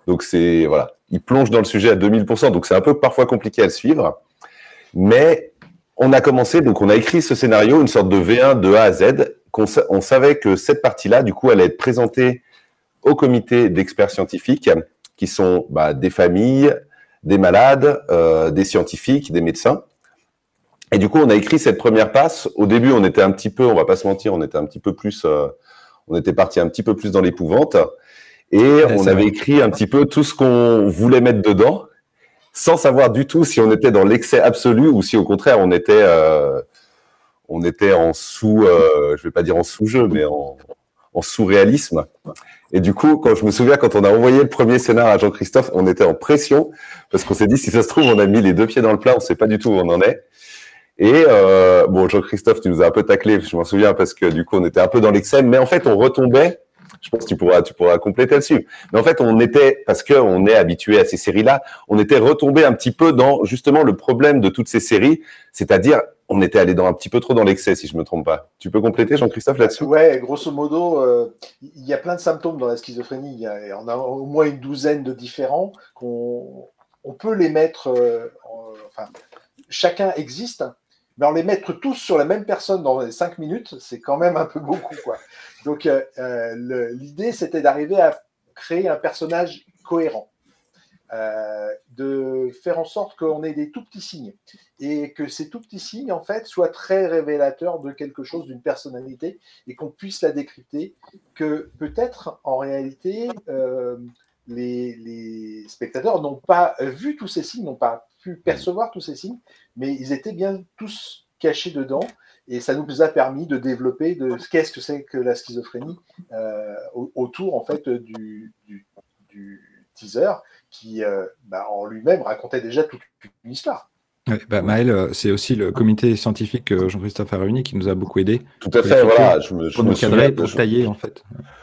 S4: Donc voilà, il plonge dans le sujet à 2000%, donc c'est un peu parfois compliqué à le suivre. Mais on a commencé, donc on a écrit ce scénario, une sorte de V1 de A à Z. On savait que cette partie-là, du coup, allait être présentée au comité d'experts scientifiques, qui sont des familles, des malades, des scientifiques, des médecins. Et du coup, on a écrit cette première passe. Au début, on était un petit peu, on va pas se mentir, on était un petit peu plus, on était parti un petit peu plus dans l'épouvante. Et on avait écrit un petit peu tout ce qu'on voulait mettre dedans, sans savoir du tout si on était dans l'excès absolu ou si au contraire on était en je vais pas dire en sous-jeu, mais en sous-réalisme. Et du coup, quand je me souviens, quand on a envoyé le premier scénar à Jean-Christophe, on était en pression parce qu'on s'est dit, si ça se trouve, on a mis les deux pieds dans le plat, on sait pas du tout où on en est. Et bon, Jean-Christophe, tu nous as un peu taclé, je m'en souviens, parce que du coup, on était un peu dans l'excès, mais en fait, on retombait. Je pense que tu pourras compléter là-dessus. Mais en fait, on était, parce qu'on est habitué à ces séries-là, on était retombé un petit peu dans justement le problème de toutes ces séries, c'est-à-dire on était allé un petit peu trop dans l'excès, si je ne me trompe pas. Tu peux compléter, Jean-Christophe, là-dessus?
S5: Ouais, grosso modo, il y a plein de symptômes dans la schizophrénie. On a au moins une douzaine de différents qu'on peut les mettre, enfin, chacun existe, mais en les mettre tous sur la même personne dans les 5 minutes, c'est quand même un peu beaucoup, quoi. Donc, l'idée, c'était d'arriver à créer un personnage cohérent, de faire en sorte qu'on ait des tout petits signes et que ces tout petits signes, en fait, soient très révélateurs de quelque chose, d'une personnalité, et qu'on puisse la décrypter, que peut-être, en réalité, les spectateurs n'ont pas vu tous ces signes, n'ont pas pu percevoir tous ces signes, mais ils étaient bien tous cachés dedans. Et ça nous a permis de développer qu'est-ce que c'est que la schizophrénie autour en fait du teaser qui en lui-même racontait déjà toute une histoire.
S3: Ouais, Maël, c'est aussi le comité scientifique que Jean-Christophe a réuni qui nous a beaucoup aidé.
S4: Tout à fait, voilà.
S3: Pour nous cadrer, pour tailler en fait.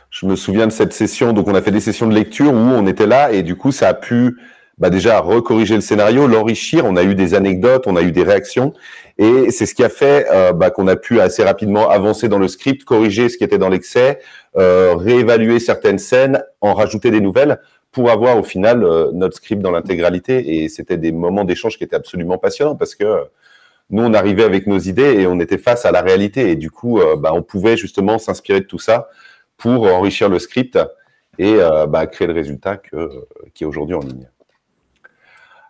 S4: Je me souviens de cette session, donc on a fait des sessions de lecture où on était là et du coup ça a pu déjà recorriger le scénario, l'enrichir, on a eu des anecdotes, on a eu des réactions et c'est ce qui a fait qu'on a pu assez rapidement avancer dans le script, corriger ce qui était dans l'excès, réévaluer certaines scènes, en rajouter des nouvelles pour avoir au final notre script dans l'intégralité et c'était des moments d'échange qui étaient absolument passionnants parce que nous on arrivait avec nos idées et on était face à la réalité et du coup on pouvait justement s'inspirer de tout ça pour enrichir le script et créer le résultat qui est aujourd'hui en ligne.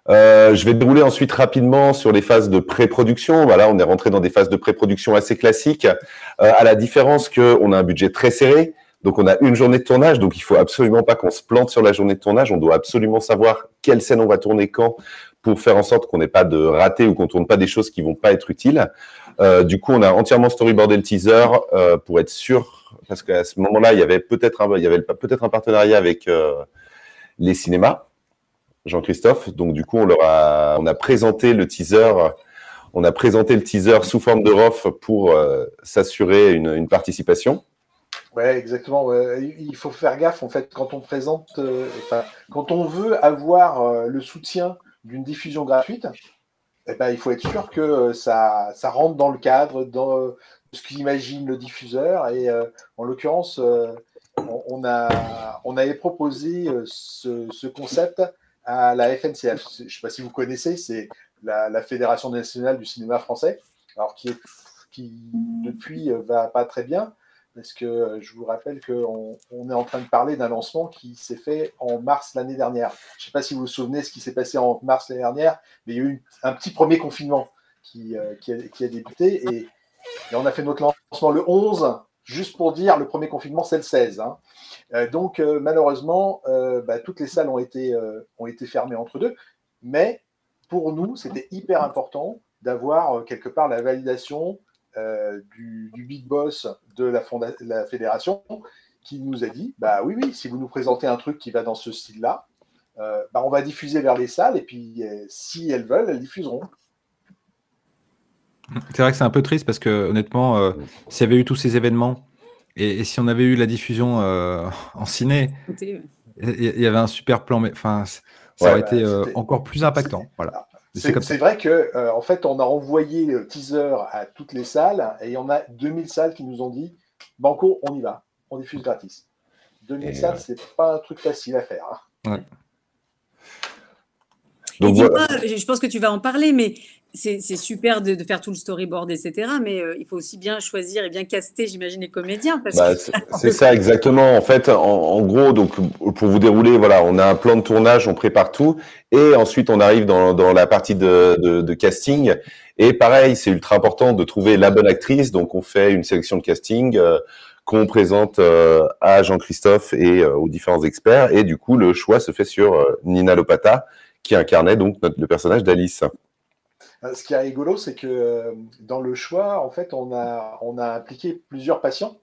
S4: Je vais dérouler ensuite rapidement sur les phases de pré-production. Voilà, on est rentré dans des phases de pré-production assez classiques, à la différence qu'on a un budget très serré, donc on a une journée de tournage, donc il faut absolument pas qu'on se plante sur la journée de tournage, on doit absolument savoir quelle scène on va tourner quand pour faire en sorte qu'on n'ait pas de raté ou qu'on tourne pas des choses qui vont pas être utiles. Du coup, on a entièrement storyboardé le teaser pour être sûr, parce qu'à ce moment-là, il y avait peut-être un partenariat avec les cinémas. Jean-Christophe, donc du coup on a présenté le teaser, sous forme de ROF pour s'assurer une participation.
S5: Ouais, exactement. Ouais. Il faut faire gaffe en fait quand on présente, quand on veut avoir le soutien d'une diffusion gratuite, il faut être sûr que ça rentre dans le cadre, dans ce qu'imagine le diffuseur. Et en l'occurrence, on avait proposé ce concept à la FNCF. Je ne sais pas si vous connaissez, c'est la Fédération nationale du cinéma français, alors qui depuis va pas très bien, parce que je vous rappelle qu'on est en train de parler d'un lancement qui s'est fait en mars l'année dernière. Je ne sais pas si vous vous souvenez ce qui s'est passé en mars l'année dernière, mais il y a eu un petit premier confinement qui a débuté, et on a fait notre lancement le 11, juste pour dire, le premier confinement, c'est le 16. Hein. Donc, malheureusement, toutes les salles ont été fermées entre deux. Mais pour nous, c'était hyper important d'avoir quelque part la validation du big boss de la fédération qui nous a dit, oui, si vous nous présentez un truc qui va dans ce style-là, on va diffuser vers les salles et puis si elles veulent, elles diffuseront.
S3: C'est vrai que c'est un peu triste parce que honnêtement, s'il y avait eu tous ces événements et si on avait eu la diffusion en ciné, il y avait un super plan, mais ça aurait été encore plus impactant. Voilà.
S5: C'est vrai que en fait, on a envoyé le teaser à toutes les salles et il y en a 2000 salles qui nous ont dit Banco, on y va, on diffuse gratis. 2000 salles, c'est pas un truc facile à faire. Hein.
S3: Ouais.
S2: Donc, dis-moi, je pense que tu vas en parler, mais c'est super de faire tout le storyboard, etc. Mais il faut aussi bien choisir et bien caster, j'imagine, les comédiens.
S4: C'est ça, exactement. En fait, en gros, donc pour vous dérouler, voilà, on a un plan de tournage, on prépare tout, et ensuite on arrive dans la partie de casting. Et pareil, c'est ultra important de trouver la bonne actrice. Donc on fait une sélection de casting qu'on présente à Jean-Christophe et aux différents experts. Et du coup, le choix se fait sur Nina Lopata, qui incarnait donc le personnage d'Alice.
S5: Ce qui est rigolo, c'est que dans le choix, en fait, on a impliqué plusieurs patients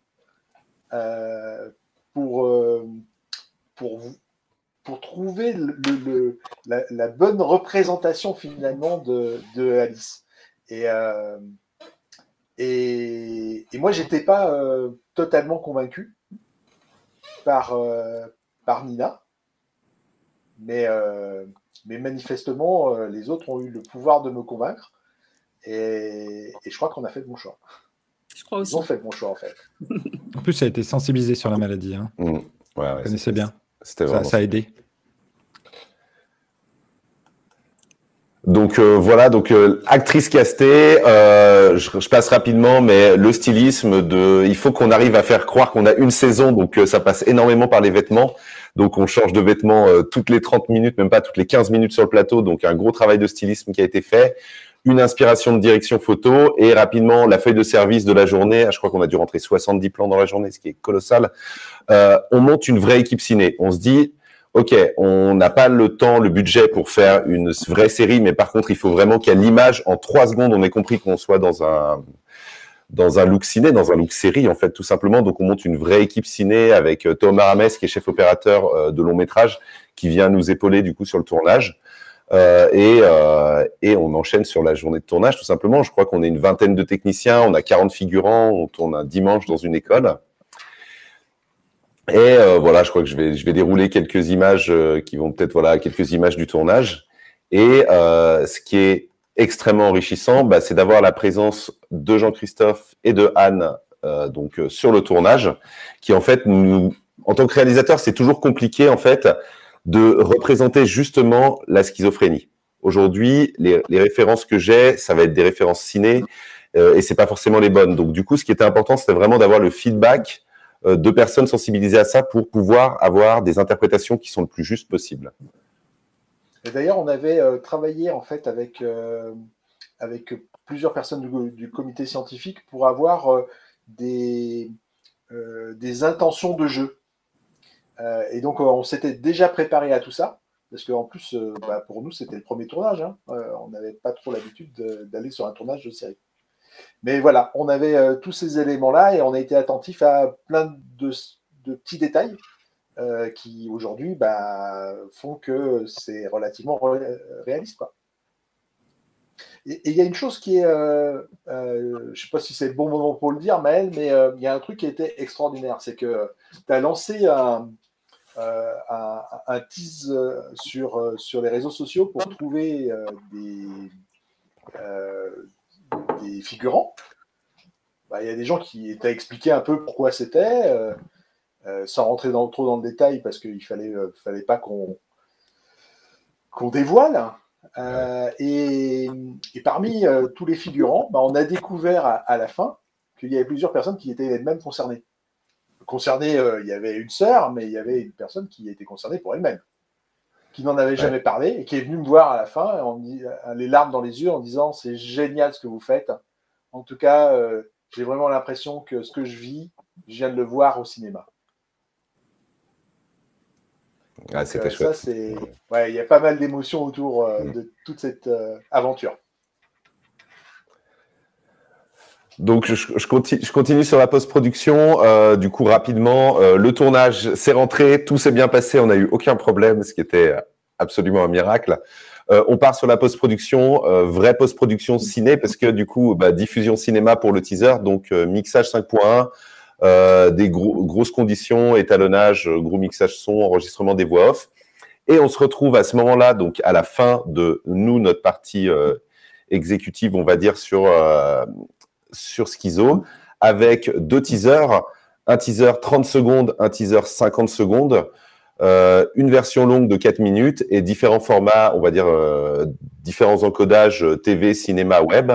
S5: pour trouver la bonne représentation finalement de Alice. Et moi, j'étais pas totalement convaincu par Nina, mais manifestement, les autres ont eu le pouvoir de me convaincre. Et je crois qu'on a fait le bon choix.
S2: Je crois aussi.
S5: Ils ont fait le bon choix, en fait.
S3: En plus, ça a été sensibilisé sur la maladie. Hein.
S4: Ouais,
S3: vous connaissez bien.
S4: Ça
S3: a aidé.
S4: Donc voilà, donc actrice castée, je passe rapidement, mais le stylisme il faut qu'on arrive à faire croire qu'on a une saison, donc ça passe énormément par les vêtements. Donc on change de vêtements toutes les 30 minutes, même pas toutes les 15 minutes sur le plateau, donc un gros travail de stylisme qui a été fait, une inspiration de direction photo et rapidement la feuille de service de la journée. Je crois qu'on a dû rentrer 70 plans dans la journée, ce qui est colossal. On monte une vraie équipe ciné. On se dit, OK, on n'a pas le temps, le budget pour faire une vraie série, mais par contre, il faut vraiment qu'il y ait l'image en 3 secondes. On ait compris qu'on soit dans un look ciné, dans un look série, en fait, tout simplement. Donc, on monte une vraie équipe ciné avec Thomas Rames, qui est chef opérateur de long métrage, qui vient nous épauler, du coup, sur le tournage. Et on enchaîne sur la journée de tournage, tout simplement. Je crois qu'on est une vingtaine de techniciens, on a 40 figurants, on tourne un dimanche dans une école. Et voilà, je crois que je vais dérouler quelques images qui vont peut-être, quelques images du tournage. Et ce qui est extrêmement enrichissant, c'est d'avoir la présence de Jean-Christophe et de Anne donc sur le tournage, qui en fait, en tant que réalisateur, c'est toujours compliqué en fait de représenter justement la schizophrénie. Aujourd'hui, les références que j'ai, ça va être des références ciné et c'est pas forcément les bonnes. Donc du coup, ce qui était important, c'était vraiment d'avoir le feedback de personnes sensibilisées à ça pour pouvoir avoir des interprétations qui sont le plus justes possible.
S5: Et d'ailleurs, on avait travaillé en fait avec plusieurs personnes du comité scientifique pour avoir des intentions de jeu. Et donc, on s'était déjà préparé à tout ça, parce qu'en plus, pour nous, c'était le premier tournage. Hein. On n'avait pas trop l'habitude d'aller sur un tournage de série. Mais voilà, on avait tous ces éléments-là et on a été attentif à plein de petits détails qui, aujourd'hui, font que c'est relativement réaliste, quoi. Et il y a une chose qui est, je ne sais pas si c'est le bon moment pour le dire, Maël, mais il y a un truc qui était extraordinaire, c'est que tu as lancé un tease sur les réseaux sociaux pour trouver des figurants. Il y a des gens qui t'ont expliqué un peu pourquoi c'était, sans rentrer trop dans le détail, parce qu'il fallait pas qu'on dévoile. Et parmi tous les figurants, on a découvert à la fin qu'il y avait plusieurs personnes qui étaient même concernées. Il y avait une sœur, mais il y avait une personne qui était concernée pour elle-même, qui n'en avait jamais parlé et qui est venue me voir à la fin, les larmes dans les yeux, en disant « C'est génial ce que vous faites. En tout cas, j'ai vraiment l'impression que ce que je vis, je viens de le voir au cinéma. »
S4: C'était chouette.
S5: Ça, il y a pas mal d'émotions autour de toute cette aventure.
S4: Donc, je continue sur la post-production. Du coup, rapidement, le tournage s'est rentré, tout s'est bien passé, on n'a eu aucun problème, ce qui était absolument un miracle. On part sur la post-production, vraie post-production ciné, parce que du coup, diffusion cinéma pour le teaser, donc mixage 5.1, des grosses conditions, étalonnage, gros mixage son, enregistrement des voix off. Et on se retrouve à ce moment-là, donc à la fin de notre partie exécutive, on va dire, sur Schizo, avec 2 teasers, un teaser 30 secondes, un teaser 50 secondes, une version longue de 4 minutes et différents formats, on va dire, différents encodages TV, cinéma, web.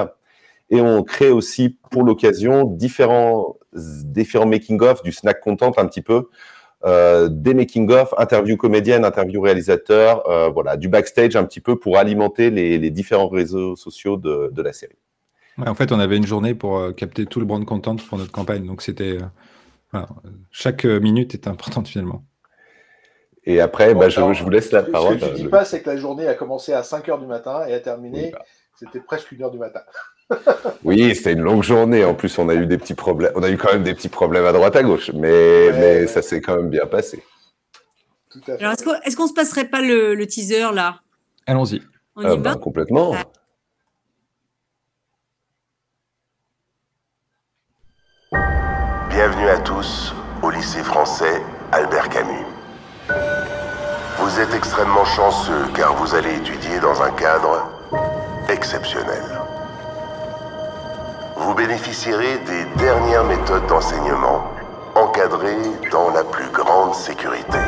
S4: Et on crée aussi, pour l'occasion, différents making-of, du snack content un petit peu, des making-of, interviews comédiennes, interviews réalisateurs, voilà, du backstage un petit peu pour alimenter les différents réseaux sociaux de la série.
S3: Ouais, en fait, on avait une journée pour capter tout le brand content pour notre campagne. Donc, c'était voilà, chaque minute est importante finalement.
S4: Et après, je vous laisse la parole.
S5: Ce que tu dis pas, c'est que la journée a commencé à 5 h du matin et a terminé, c'était presque 1 h du matin.
S4: Oui, c'était une longue journée. En plus, on a eu des petits problèmes. On a eu quand même des petits problèmes à droite à gauche, mais ça s'est quand même bien passé.
S5: Tout à fait.
S2: Alors, est-ce qu'on se passerait pas le teaser là?
S3: Allons-y.
S2: On y va?
S4: Complètement.
S6: Bienvenue à tous au lycée français Albert Camus. Vous êtes extrêmement chanceux car vous allez étudier dans un cadre exceptionnel. Vous bénéficierez des dernières méthodes d'enseignement, encadrées dans la plus grande sécurité.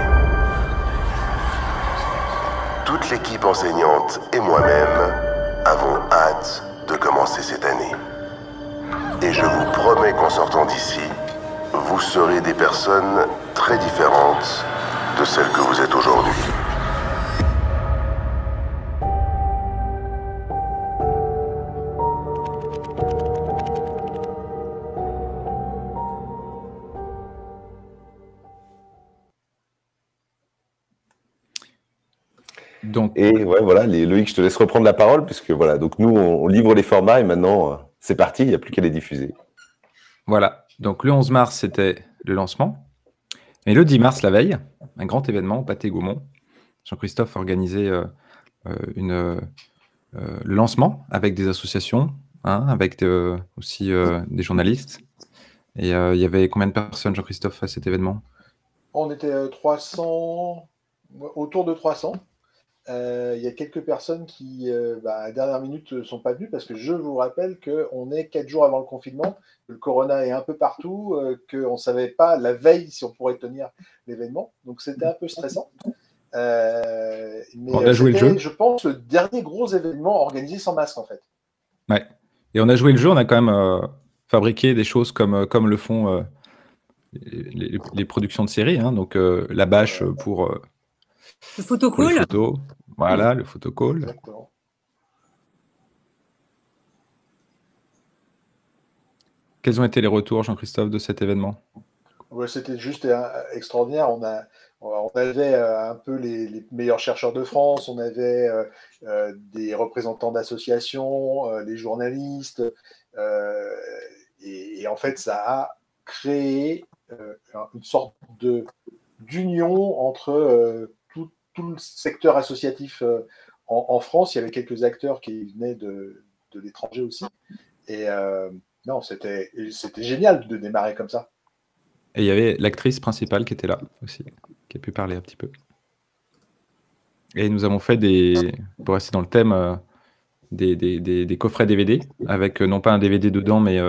S6: Toute l'équipe enseignante et moi-même avons hâte de commencer cette année. Et je vous promets qu'en sortant d'ici, vous serez des personnes très différentes de celles que vous êtes aujourd'hui.
S4: Et ouais, voilà, Loïc, je te laisse reprendre la parole, puisque voilà, donc nous, on livre les formats et maintenant, c'est parti, il n'y a plus qu'à les diffuser.
S3: Voilà, donc le 11 mars, c'était le lancement. Et le 10 mars, la veille, un grand événement au Pâté Gaumont. Jean-Christophe a organisé le lancement avec des associations, avec aussi des journalistes. Et il y avait combien de personnes, Jean-Christophe, à cet événement?
S5: On était 300, autour de 300. Il y a quelques personnes qui, à la dernière minute, ne sont pas venues parce que je vous rappelle qu'on est 4 jours avant le confinement, que le corona est un peu partout, qu'on ne savait pas la veille si on pourrait tenir l'événement. Donc, c'était un peu stressant. Mais
S3: on a joué le jeu.
S5: Je pense, le dernier gros événement organisé sans masque, en fait.
S3: Ouais. Et on a joué le jeu, on a quand même fabriqué des choses comme le font les productions de séries. Donc, la bâche pour...
S2: le photocall.
S3: Les photos. Voilà, le photocall.
S5: Exactement.
S3: Quels ont été les retours, Jean-Christophe, de cet événement?
S5: Ouais, c'était juste extraordinaire. On avait un peu les meilleurs chercheurs de France, on avait des représentants d'associations, les journalistes, et en fait, ça a créé une sorte d'union entre tout le secteur associatif en France. Il y avait quelques acteurs qui venaient de l'étranger aussi. Et non, c'était génial de démarrer comme ça.
S3: Et il y avait l'actrice principale qui était là aussi, qui a pu parler un petit peu. Et nous avons fait pour rester dans le thème, des coffrets DVD, avec non pas un DVD dedans, mais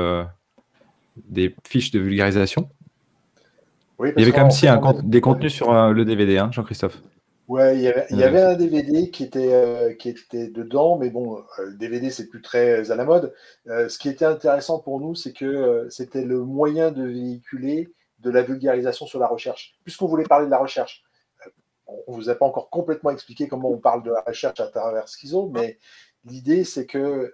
S3: des fiches de vulgarisation. Oui, il y avait quand même aussi des contenus sur le DVD, Jean-Christophe.
S5: Ouais, il y avait un DVD qui était dedans, mais bon, le DVD, c'est plus très à la mode. Ce qui était intéressant pour nous, c'est que c'était le moyen de véhiculer de la vulgarisation sur la recherche. Puisqu'on voulait parler de la recherche, on ne vous a pas encore complètement expliqué comment on parle de la recherche à travers Schizo, mais l'idée, c'est que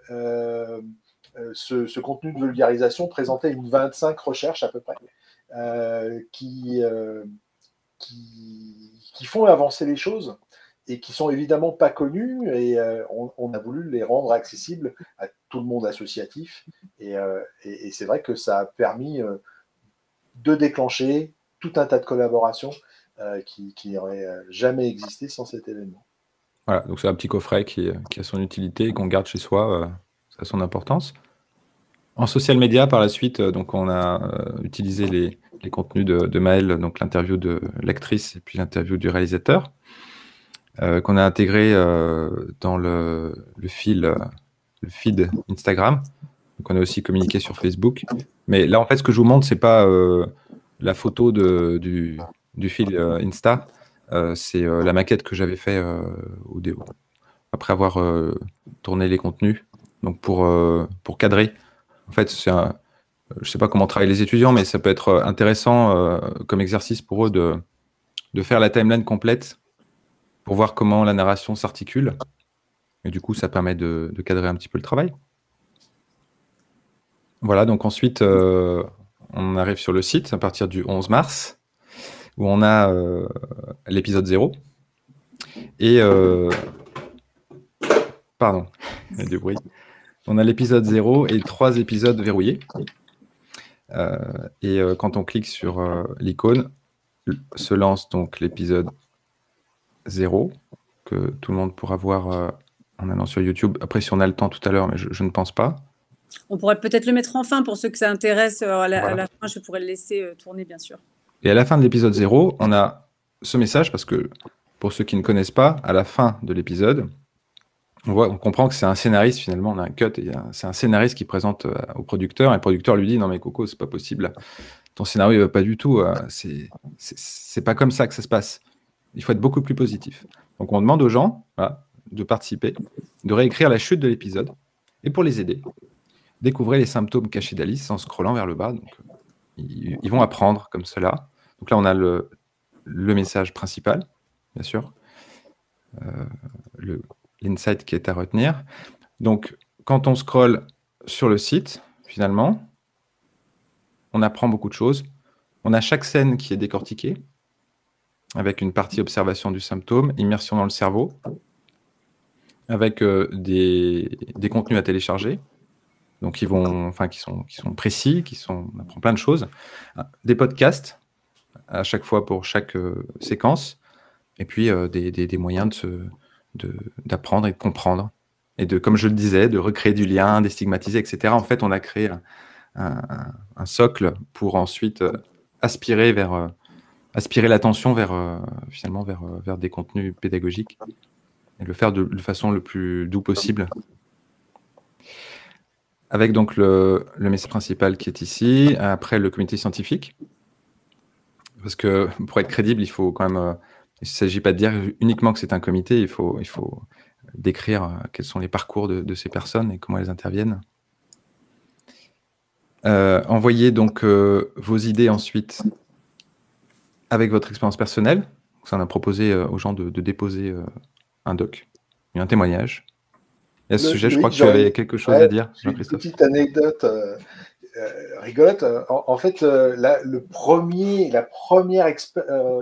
S5: ce contenu de vulgarisation présentait une 25 recherches à peu près, qui font avancer les choses et qui sont évidemment pas connues, et on a voulu les rendre accessibles à tout le monde associatif, et c'est vrai que ça a permis de déclencher tout un tas de collaborations qui n'auraient jamais existé sans cet événement.
S3: Voilà, donc c'est un petit coffret qui a son utilité et qu'on garde chez soi, ça a son importance. En social media, par la suite, donc on a utilisé les contenus de Maëlle, donc l'interview de l'actrice et puis l'interview du réalisateur. qu'on a intégré dans le feed Instagram. Donc, on a aussi communiqué sur Facebook. Mais là, en fait, ce que je vous montre, c'est pas la photo du fil Insta. C'est la maquette que j'avais fait après avoir tourné les contenus. Donc, pour cadrer. En fait, je ne sais pas comment travaillent les étudiants, mais ça peut être intéressant comme exercice pour eux de faire la timeline complète pour voir comment la narration s'articule. Et du coup, ça permet de cadrer un petit peu le travail. Voilà, donc ensuite, on arrive sur le site à partir du 11 mars, où on a l'épisode 0. Et, pardon, il y a du bruit. On a l'épisode 0 et 3 épisodes verrouillés. Et quand on clique sur l'icône, se lance donc l'épisode 0, que tout le monde pourra voir en allant sur YouTube. Après, si on a le temps tout à l'heure, mais je ne pense pas.
S2: On pourrait peut-être le mettre en fin pour ceux que ça intéresse. À la fin, je pourrais le laisser tourner, bien sûr.
S3: Et à la fin de l'épisode 0, on a ce message, parce que pour ceux qui ne connaissent pas, à la fin de l'épisode, on comprend que c'est un scénariste, finalement, on a un cut, et c'est un scénariste qui présente au producteur, et le producteur lui dit « Non mais Coco, c'est pas possible, ton scénario, il va pas du tout, c'est pas comme ça que ça se passe. Il faut être beaucoup plus positif. » Donc on demande aux gens de participer, de réécrire la chute de l'épisode, et pour les aider, découvrez les symptômes cachés d'Alice en scrollant vers le bas. Donc, ils vont apprendre comme cela. Donc là, on a le message principal, bien sûr, l'insight qui est à retenir. Donc, quand on scrolle sur le site, finalement, on apprend beaucoup de choses. On a chaque scène qui est décortiquée, avec une partie observation du symptôme, immersion dans le cerveau, avec des contenus à télécharger. Donc, qui sont précis, on apprend plein de choses. Des podcasts, à chaque fois pour chaque séquence. Et puis, des moyens d'apprendre et de comprendre. Et comme je le disais, de recréer du lien, déstigmatiser, etc. En fait, on a créé un socle pour ensuite aspirer l'attention vers des contenus pédagogiques et le faire de façon le plus doux possible. Avec donc le message principal qui est ici, après le comité scientifique, parce que pour être crédible, il faut quand même, il ne s'agit pas de dire uniquement que c'est un comité, il faut décrire quels sont les parcours de ces personnes et comment elles interviennent. Envoyez donc vos idées ensuite avec votre expérience personnelle. Ça, on a proposé aux gens de déposer un doc, un témoignage. Et à ce sujet, je crois que tu avais quelque chose à dire, Jean-Christophe.
S5: Une petite anecdote rigolote. En fait, la première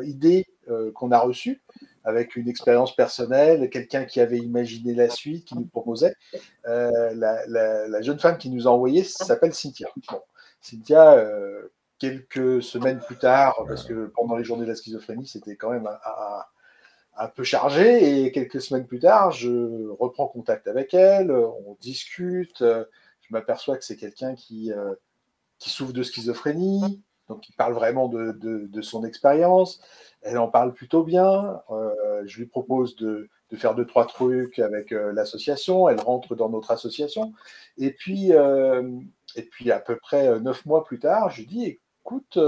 S5: idée qu'on a reçue, avec une expérience personnelle, quelqu'un qui avait imaginé la suite, qui nous proposait, la jeune femme qui nous a envoyé s'appelle Cynthia. Bon. Cynthia, quelques semaines plus tard, parce que pendant les journées de la schizophrénie, c'était quand même un peu chargé, et quelques semaines plus tard, je reprends contact avec elle, on discute, je m'aperçois que c'est quelqu'un qui souffre de schizophrénie, donc qui parle vraiment de son expérience, elle en parle plutôt bien, je lui propose de faire 2-3 trucs avec l'association, elle rentre dans notre association, et puis à peu près 9 mois plus tard, je lui dis, écoute,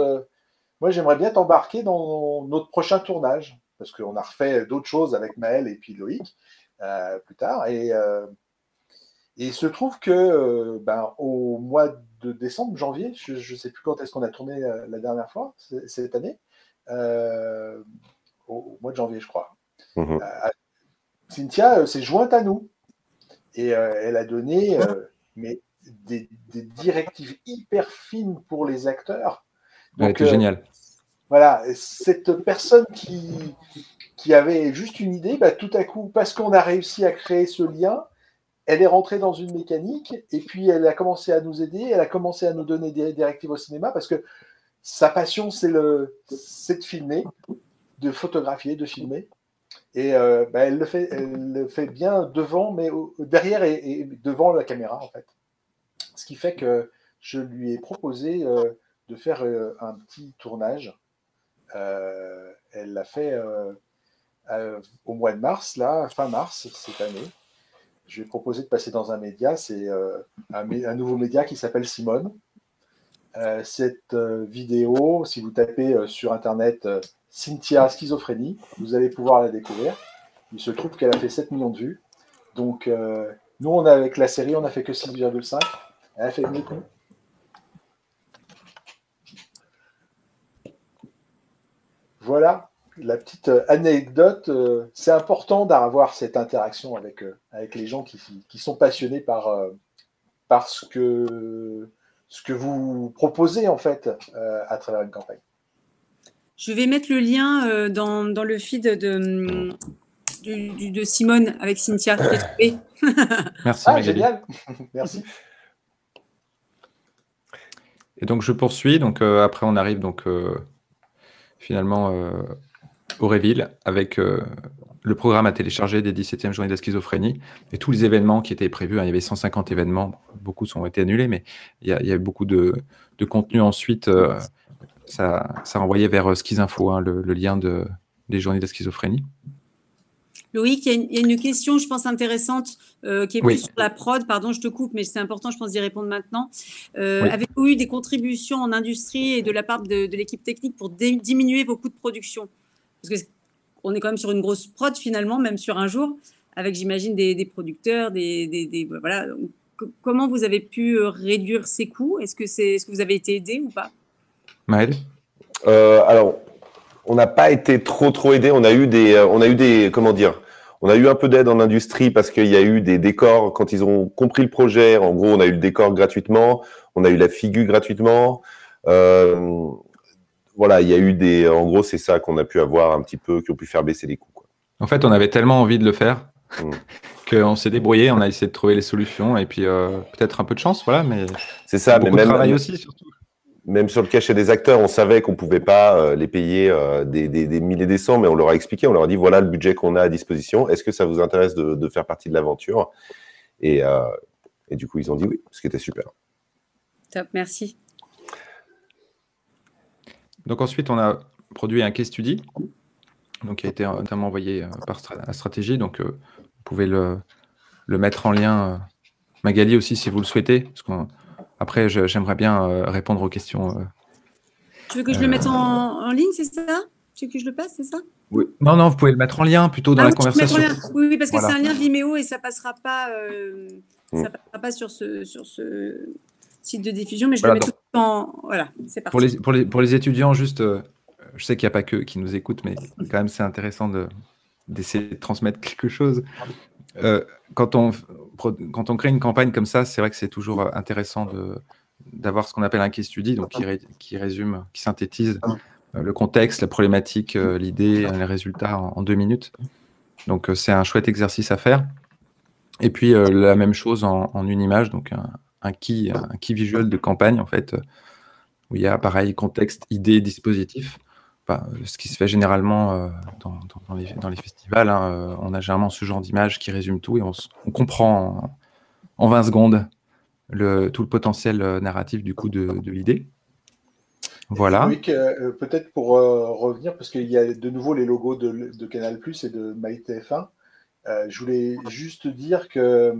S5: moi j'aimerais bien t'embarquer dans notre prochain tournage, parce qu'on a refait d'autres choses avec Maël et puis Loïc plus tard. Et il se trouve que au mois de décembre, janvier, je ne sais plus quand est-ce qu'on a tourné la dernière fois, cette année, au mois de janvier, je crois. Cynthia s'est jointe à nous. Et elle a donné des directives hyper fines pour les acteurs.
S3: Donc, ouais, génial.
S5: Voilà, cette personne qui avait juste une idée, tout à coup, parce qu'on a réussi à créer ce lien, elle est rentrée dans une mécanique et puis elle a commencé à nous aider, elle a commencé à nous donner des directives au cinéma parce que sa passion, c'est de filmer, de photographier, de filmer. Et elle le fait bien devant, mais derrière et devant la caméra, en fait. Ce qui fait que je lui ai proposé de faire un petit tournage. Elle l'a fait au mois de mars, là, fin mars cette année. Je vais proposer de passer dans un média, c'est un nouveau média qui s'appelle Simone. Cette vidéo, si vous tapez sur Internet Cynthia Schizophrénie, vous allez pouvoir la découvrir. Il se trouve qu'elle a fait 7 millions de vues. Donc, nous, avec la série, on n'a fait que 6,5. Elle a fait mieux que nous. Voilà la petite anecdote. C'est important d'avoir cette interaction avec les gens qui sont passionnés par ce que vous proposez en fait à travers une campagne.
S2: Je vais mettre le lien dans le feed de Simone avec Cynthia.
S3: Merci Magali.
S5: Génial. Merci.
S3: Et donc je poursuis. Donc après on arrive donc finalement au Reveal avec le programme à télécharger des 17e journées de la schizophrénie et tous les événements qui étaient prévus. Il y avait 150 événements, beaucoup ont été annulés, mais il y a beaucoup de contenu ensuite. Ça renvoyait vers Schizinfo, le lien des journées de la schizophrénie.
S2: Loïc, il y a une question, je pense, intéressante qui est plus sur la prod. Pardon, je te coupe, mais c'est important, je pense, d'y répondre maintenant. Avez-vous eu des contributions en industrie et de la part de l'équipe technique pour diminuer vos coûts de production? Parce qu'on est quand même sur une grosse prod, finalement, même sur un jour, avec, j'imagine, des producteurs, voilà. Comment vous avez pu réduire ces coûts? Est-ce que vous avez été aidé ou pas?
S3: Maël?
S4: Alors, on n'a pas été trop aidé. On a eu un peu d'aide en industrie parce qu'il y a eu des décors quand ils ont compris le projet. En gros, on a eu le décor gratuitement, on a eu la figure gratuitement. Voilà, il y a eu en gros, c'est ça qu'on a pu avoir un petit peu, qui ont pu faire baisser les coûts, quoi.
S3: En fait, on avait tellement envie de le faire qu'on s'est débrouillé, on a essayé de trouver les solutions et puis peut-être un peu de chance, voilà. Mais
S4: c'est ça,
S3: beaucoup de travail aussi, surtout.
S4: Même sur le cachet des acteurs, on savait qu'on ne pouvait pas les payer des milliers des cents, mais on leur a expliqué, on leur a dit voilà le budget qu'on a à disposition, est-ce que ça vous intéresse de faire partie de l'aventure? Et du coup, ils ont dit oui, ce qui était super.
S2: Top, merci.
S3: Donc ensuite, on a produit un case study, donc qui a été notamment envoyé par Stratégie, donc vous pouvez le mettre en lien, Magali aussi, si vous le souhaitez, parce qu'après, j'aimerais bien répondre aux questions.
S2: Tu veux que je le mette en ligne, c'est ça? Tu veux que je le passe, c'est ça?
S3: Oui. Non, vous pouvez le mettre en lien plutôt dans la conversation.
S2: Oui, parce que
S3: voilà.
S2: c'est un lien Vimeo et ça passera pas sur ce site de diffusion, mais je le mets tout en... Voilà, c'est parti.
S3: Pour les étudiants, juste, je sais qu'il n'y a pas que qui nous écoutent, mais quand même, c'est intéressant d'essayer de transmettre quelque chose. Quand on crée une campagne comme ça, c'est vrai que c'est toujours intéressant d'avoir ce qu'on appelle un case study, donc qui résume, qui synthétise le contexte, la problématique, l'idée, les résultats en 2 minutes. Donc, c'est un chouette exercice à faire. Et puis, la même chose en une image, donc un key visual de campagne, en fait, où il y a, pareil, contexte, idée, dispositif. Ce qui se fait généralement dans les festivals, on a généralement ce genre d'image qui résume tout et on comprend en 20 secondes tout le potentiel narratif du coup de l'idée. Voilà.
S5: Oui, peut-être pour revenir, parce qu'il y a de nouveau les logos de Canal+ et de MyTF1, je voulais juste dire que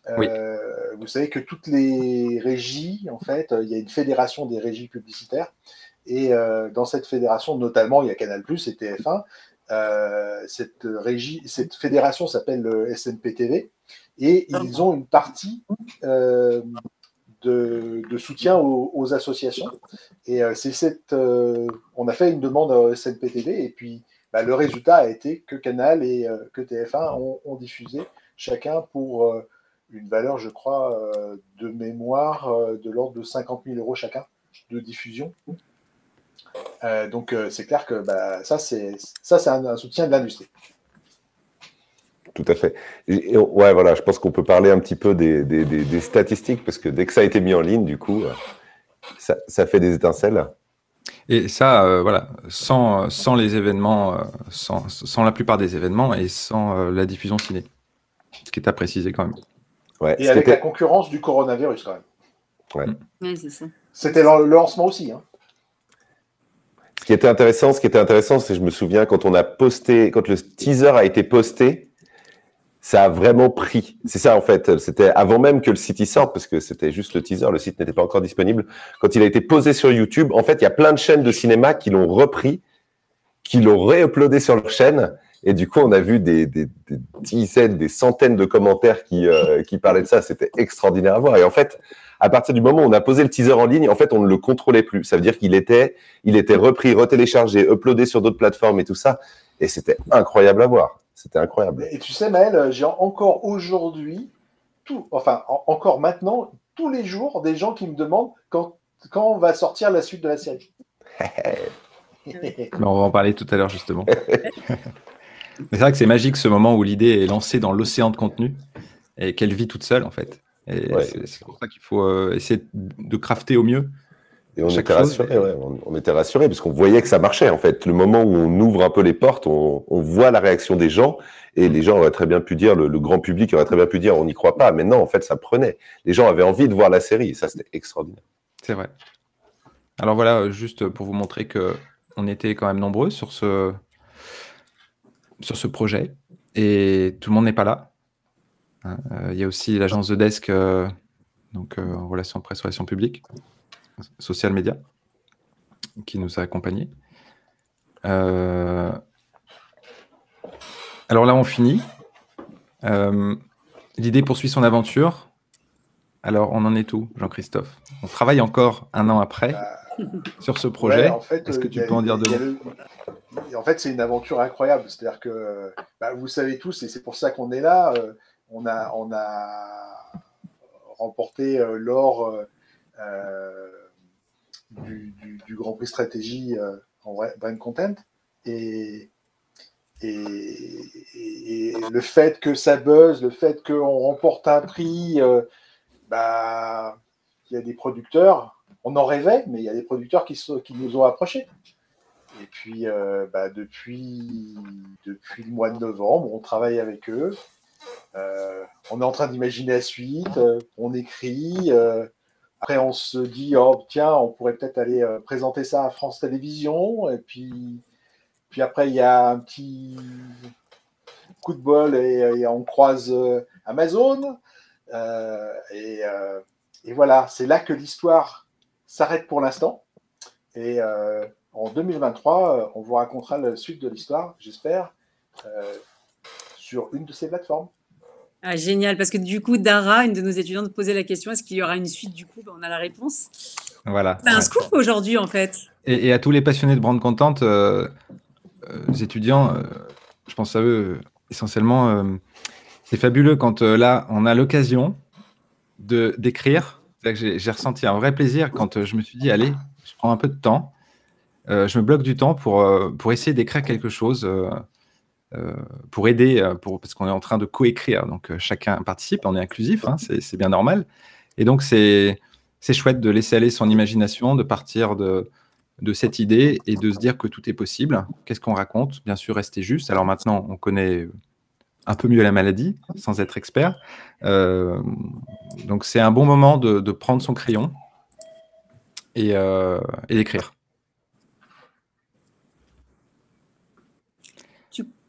S5: vous savez que toutes les régies, en fait, il y a une fédération des régies publicitaires. Et dans cette fédération, notamment, il y a Canal+ et TF1. Cette fédération s'appelle le SNP-TV et ils ont une partie de soutien aux associations. Et on a fait une demande à SNP-TV et puis le résultat a été que Canal et que TF1 ont diffusé chacun pour une valeur, je crois, de mémoire de l'ordre de 50 000 € chacun de diffusion. Donc, c'est clair que ça, c'est un soutien de l'industrie.
S4: Tout à fait. Ouais, voilà, je pense qu'on peut parler un petit peu des statistiques, parce que dès que ça a été mis en ligne, du coup, ça fait des étincelles.
S3: Et ça, voilà, sans les événements, sans la plupart des événements et sans la diffusion ciné. Ce qui est à préciser quand même.
S4: Ouais,
S5: et avec la concurrence du coronavirus quand même.
S4: Ouais.
S2: Ouais, c'est ça.
S5: C'était le lancement aussi, hein.
S4: Ce qui était intéressant, c'est je me souviens quand le teaser a été posté, ça a vraiment pris. C'est ça en fait. C'était avant même que le site y sorte, parce que c'était juste le teaser, le site n'était pas encore disponible. Quand il a été posé sur YouTube, en fait, il y a plein de chaînes de cinéma qui l'ont repris, qui l'ont réuploadé sur leur chaîne. Et du coup, on a vu des dizaines, des centaines de commentaires qui parlaient de ça. C'était extraordinaire à voir. Et en fait, à partir du moment où on a posé le teaser en ligne, en fait, on ne le contrôlait plus. Ça veut dire qu'il était repris, retéléchargé, uploadé sur d'autres plateformes et tout ça. Et c'était incroyable à voir. C'était incroyable.
S5: Et tu sais, Maël, j'ai encore aujourd'hui, encore maintenant, tous les jours, des gens qui me demandent quand on va sortir la suite de la série.
S3: Mais on va en parler tout à l'heure, justement. Mais c'est vrai que c'est magique ce moment où l'idée est lancée dans l'océan de contenu et qu'elle vit toute seule, en fait. Et c'est pour ça qu'il faut essayer de crafter au mieux.
S4: Et on était rassurés, on était rassurés parce qu'on voyait que ça marchait, en fait. Le moment où on ouvre un peu les portes, on voit la réaction des gens et les gens auraient très bien pu dire, le grand public aurait très bien pu dire, on n'y croit pas. Mais non, en fait, ça prenait. Les gens avaient envie de voir la série et ça, c'était extraordinaire.
S3: C'est vrai. Alors voilà, juste pour vous montrer qu'on était quand même nombreux sur ce projet et tout le monde n'est pas là. Il y a aussi l'agence de Desk, donc en relation presse, relations publiques, social media, qui nous a accompagnés. Alors là, on finit. L'idée poursuit son aventure. Alors, on en est où, Jean-Christophe? On travaille encore un an après sur ce projet.
S5: En fait,
S3: est-ce que tu peux en dire deux mots?
S5: En fait, c'est une aventure incroyable. C'est-à-dire que vous savez tous, et c'est pour ça qu'on est là, on a remporté l'or du Grand Prix Stratégie en Brand Content. Et le fait que ça buzz, le fait qu'on remporte un prix, il y a des producteurs, on en rêvait, mais il y a des producteurs qui nous ont approchés. Et puis, depuis le mois de novembre, on travaille avec eux. On est en train d'imaginer la suite, on écrit. Après, on se dit, oh tiens, on pourrait peut-être aller présenter ça à France Télévisions. Et puis après, il y a un petit coup de bol et on croise Amazon. Et voilà, c'est là que l'histoire s'arrête pour l'instant. Et en 2023, on vous racontera la suite de l'histoire, j'espère, sur une de ces plateformes.
S2: Ah, génial, parce que du coup, Dara, une de nos étudiantes, posait la question, est-ce qu'il y aura une suite? Du coup, on a la réponse.
S3: Voilà.
S2: C'est un scoop aujourd'hui, en fait.
S3: Et à tous les passionnés de brand content, les étudiants, je pense à eux essentiellement, c'est fabuleux quand là, on a l'occasion d'écrire. J'ai ressenti un vrai plaisir quand je me suis dit, allez, je prends un peu de temps, je me bloque du temps pour essayer d'écrire quelque chose, pour aider, parce qu'on est en train de coécrire, donc chacun participe, on est inclusif, hein, c'est bien normal. Et donc, c'est chouette de laisser aller son imagination, de partir de cette idée et de se dire que tout est possible. Qu'est-ce qu'on raconte? Bien sûr, rester juste. Alors maintenant, on connaît un peu mieux la maladie, sans être expert. Donc, c'est un bon moment de prendre son crayon et d'écrire.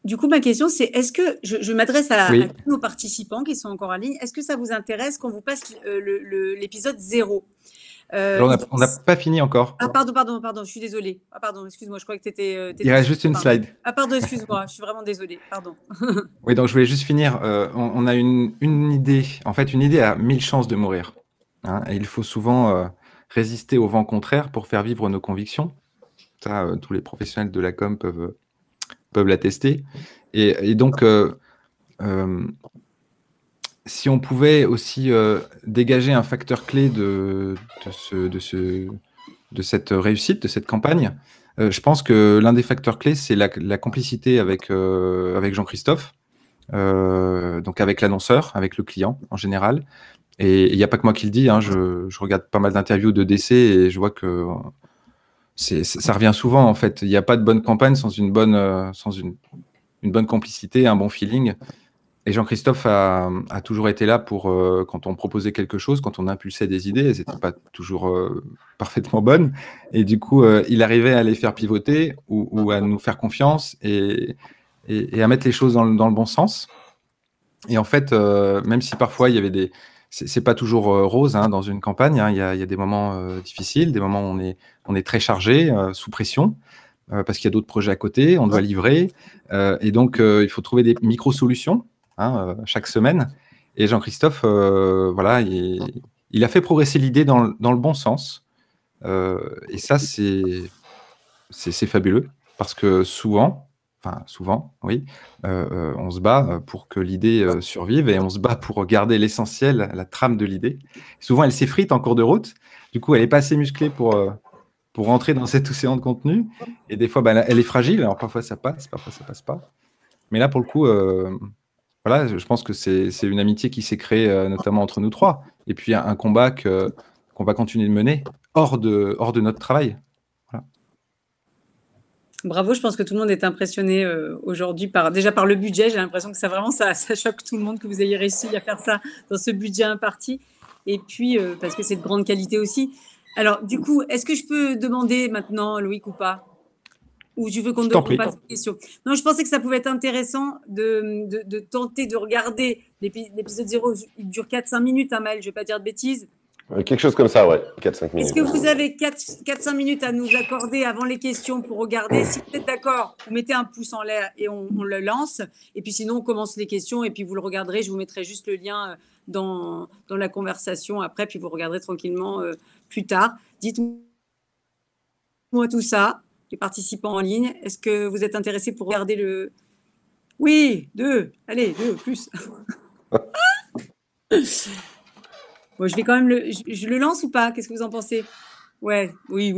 S2: Du coup, ma question, c'est est-ce que, je m'adresse à
S3: Oui.
S2: tous nos participants qui sont encore en ligne, est-ce que ça vous intéresse qu'on vous passe l'épisode 0?
S3: Alors, on n'a pas fini encore.
S2: Ah, pardon, je suis désolée. Ah, pardon, excuse-moi, je croyais que tu étais...
S3: Il reste juste une slide.
S2: Ah, pardon, excuse-moi, je suis vraiment désolée, pardon.
S3: Oui, donc je voulais juste finir. On a une idée, en fait, une idée a 1000 chances de mourir. Hein, et il faut souvent résister au vent contraire pour faire vivre nos convictions. Ça, tous les professionnels de la com peuvent l'attester. Et donc, si on pouvait aussi dégager un facteur clé de cette réussite, de cette campagne, je pense que l'un des facteurs clés, c'est la complicité avec Jean-Christophe, donc avec l'annonceur, avec le client en général. Et il n'y a pas que moi qui le dis, hein, je regarde pas mal d'interviews de DC et je vois que ça revient souvent, en fait. Il n'y a pas de bonne campagne sans une bonne complicité, un bon feeling. Et Jean-Christophe a toujours été là pour, quand on proposait quelque chose, quand on impulsait des idées, elles n'étaient pas toujours parfaitement bonnes. Et du coup, il arrivait à les faire pivoter ou à nous faire confiance et à mettre les choses dans le bon sens. Et en fait, même si parfois il y avait c'est pas toujours rose dans une campagne, il y a des moments difficiles, des moments où on est très chargé, sous pression, parce qu'il y a d'autres projets à côté, on doit livrer. Et donc, il faut trouver des micro-solutions chaque semaine. Et Jean-Christophe, voilà, il a fait progresser l'idée dans le bon sens. Et ça, c'est fabuleux, parce que souvent, oui, on se bat pour que l'idée survive et on se bat pour garder l'essentiel, la trame de l'idée. Souvent, elle s'effrite en cours de route. Du coup, elle n'est pas assez musclée pour rentrer dans cet océan de contenu. Et des fois, elle est fragile. Alors, parfois, ça passe, parfois, ça passe pas. Mais là, pour le coup, voilà, je pense que c'est une amitié qui s'est créée notamment entre nous trois. Et puis, un combat qu'on va continuer de mener hors de notre travail.
S2: Bravo, je pense que tout le monde est impressionné aujourd'hui déjà par le budget. J'ai l'impression que ça choque tout le monde que vous ayez réussi à faire ça dans ce budget imparti. Et puis, parce que c'est de grande qualité aussi. Alors, du coup, est-ce que je peux demander maintenant, Loïc, ou pas? Ou tu veux qu'on passe aux questions? Non, je pensais que ça pouvait être intéressant de tenter de regarder l'épisode 0. Il dure 4-5 minutes, Maël, je ne vais pas dire de bêtises.
S4: Quelque chose comme ça, ouais. 4-5 minutes.
S2: Est-ce que vous avez 4-5 minutes à nous accorder avant les questions pour regarder? Si vous êtes d'accord, vous mettez un pouce en l'air et on le lance. Et puis sinon, on commence les questions et puis vous le regarderez. Je vous mettrai juste le lien dans la conversation après, puis vous regarderez tranquillement plus tard. Dites-moi tout ça, les participants en ligne. Est-ce que vous êtes intéressés pour regarder le... Oui, 2. Allez, 2, plus. Bon, je vais quand même je le lance ou pas? Qu'est-ce que vous en pensez? Ouais, oui.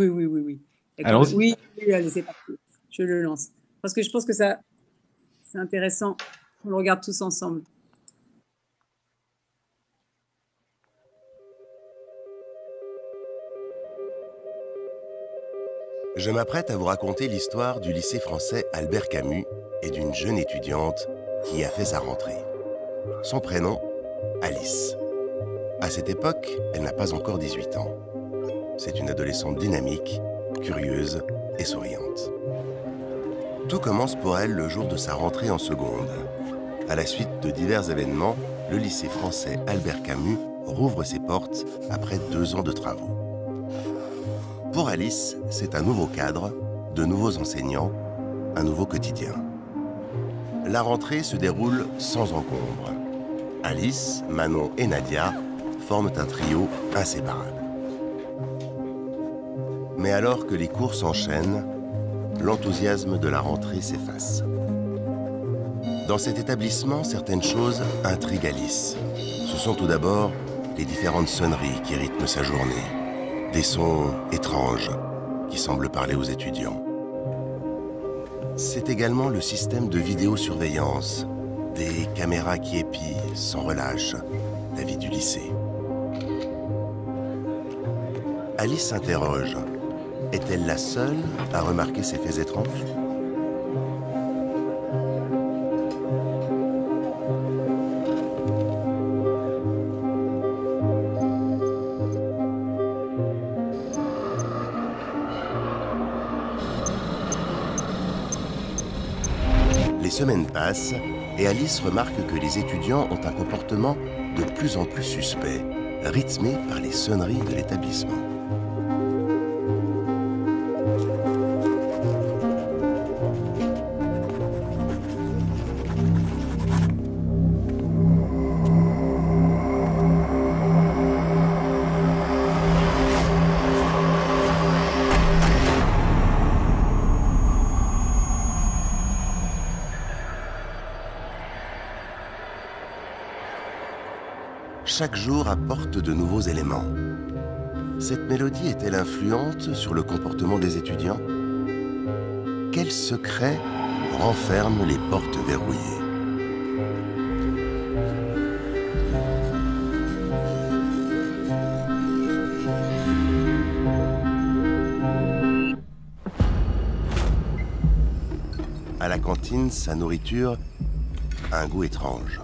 S3: Allons-y.
S2: Oui, allez, c'est parti. Je le lance. Parce que je pense que c'est intéressant. On le regarde tous ensemble.
S6: Je m'apprête à vous raconter l'histoire du lycée français Albert Camus et d'une jeune étudiante qui a fait sa rentrée. Son prénom, Alice. À cette époque, elle n'a pas encore 18 ans. C'est une adolescente dynamique, curieuse et souriante. Tout commence pour elle le jour de sa rentrée en seconde. À la suite de divers événements, le lycée français Albert Camus rouvre ses portes après 2 ans de travaux. Pour Alice, c'est un nouveau cadre, de nouveaux enseignants, un nouveau quotidien. La rentrée se déroule sans encombre. Alice, Manon et Nadia forment un trio inséparable. Mais alors que les cours s'enchaînent, l'enthousiasme de la rentrée s'efface. Dans cet établissement, certaines choses intriguent Alice. Ce sont tout d'abord les différentes sonneries qui rythment sa journée, des sons étranges qui semblent parler aux étudiants. C'est également le système de vidéosurveillance, des caméras qui épient sans relâche la vie du lycée. Alice s'interroge. Est-elle la seule à remarquer ces faits étranges? Les semaines passent et Alice remarque que les étudiants ont un comportement de plus en plus suspect, rythmé par les sonneries de l'établissement. Chaque jour apporte de nouveaux éléments. Cette mélodie est-elle influente sur le comportement des étudiants? Quel secret renferme les portes verrouillées? À la cantine, sa nourriture a un goût étrange.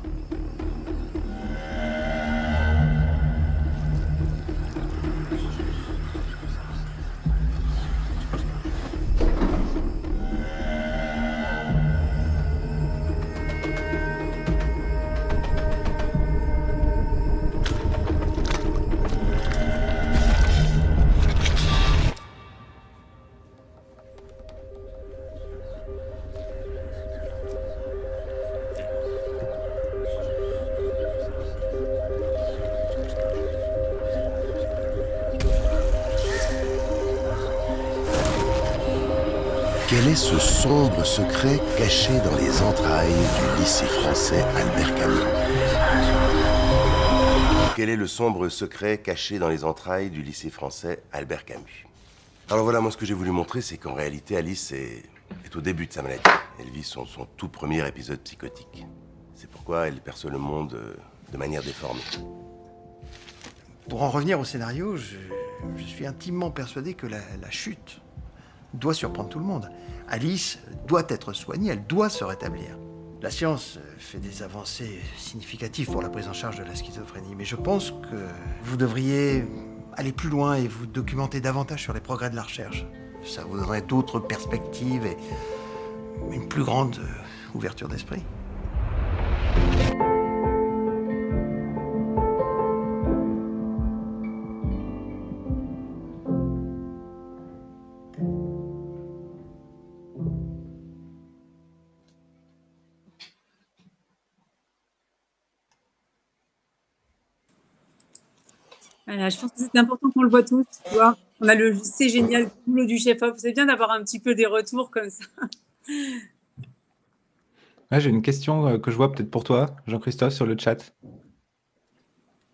S6: Quel est ce sombre secret caché dans les entrailles du lycée français Albert Camus? Quel est le sombre secret caché dans les entrailles du lycée français Albert Camus? Alors voilà, moi ce que j'ai voulu montrer, c'est qu'en réalité, Alice est au début de sa maladie. Elle vit son tout premier épisode psychotique. C'est pourquoi elle perçoit le monde de manière déformée.
S7: Pour en revenir au scénario, je suis intimement persuadé que la chute doit surprendre tout le monde. Alice doit être soignée, elle doit se rétablir. La science fait des avancées significatives pour la prise en charge de la schizophrénie, mais je pense que vous devriez aller plus loin et vous documenter davantage sur les progrès de la recherche. Ça vous donnerait d'autres perspectives et une plus grande ouverture d'esprit.
S2: Voilà, je pense que c'est important qu'on le voit tous, tu vois. On a le c'est génial, le boulot du chef-op. C'est bien d'avoir un petit peu des retours comme ça.
S3: Ouais, j'ai une question que je vois peut-être pour toi, Jean-Christophe, sur le chat.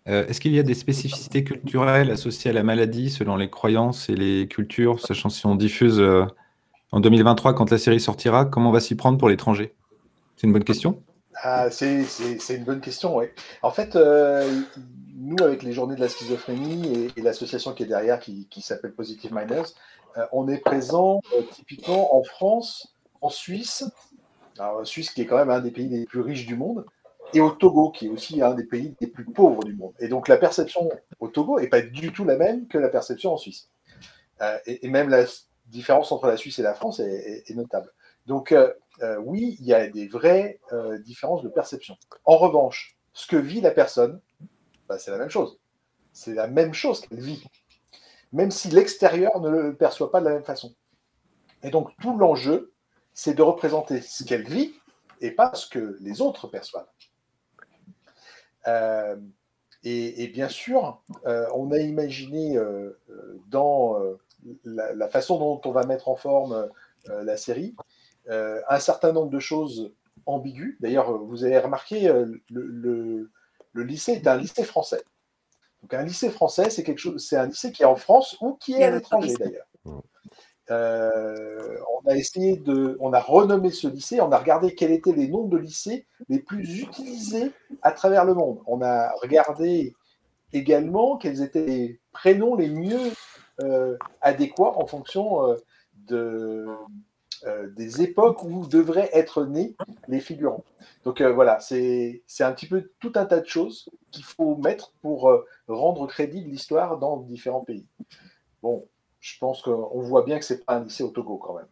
S3: Est-ce qu'il y a des spécificités culturelles associées à la maladie selon les croyances et les cultures, sachant si on diffuse en 2023 quand la série sortira, comment on va s'y prendre pour l'étranger? C'est une bonne question.
S5: C'est une bonne question, oui. En fait, nous, avec les Journées de la schizophrénie et l'association qui est derrière, qui s'appelle Positive Miners, on est présent typiquement en France, en Suisse, alors, Suisse qui est quand même un des pays les plus riches du monde, et au Togo, qui est aussi un des pays les plus pauvres du monde. Et donc la perception au Togo n'est pas du tout la même que la perception en Suisse. Et même la différence entre la Suisse et la France est notable. Donc oui, il y a des vraies différences de perception. En revanche, ce que vit la personne, bah, c'est la même chose. C'est la même chose qu'elle vit, même si l'extérieur ne le perçoit pas de la même façon. Et donc tout l'enjeu, c'est de représenter ce qu'elle vit et pas ce que les autres perçoivent. Et bien sûr, on a imaginé dans la façon dont on va mettre en forme la série un certain nombre de choses ambiguës. D'ailleurs, vous avez remarqué, le lycée est un lycée français. Donc un lycée français, c'est un lycée qui est en France ou qui est à l'étranger d'ailleurs. On a renommé ce lycée, on a regardé quels étaient les noms de lycées les plus utilisés à travers le monde. On a regardé également quels étaient les prénoms les mieux adéquats en fonction des époques où devraient être nés les figurants. Donc voilà, c'est un petit peu tout un tas de choses qu'il faut mettre pour rendre crédible l'histoire dans différents pays. Bon, je pense qu'on voit bien que ce n'est pas un lycée au Togo quand même.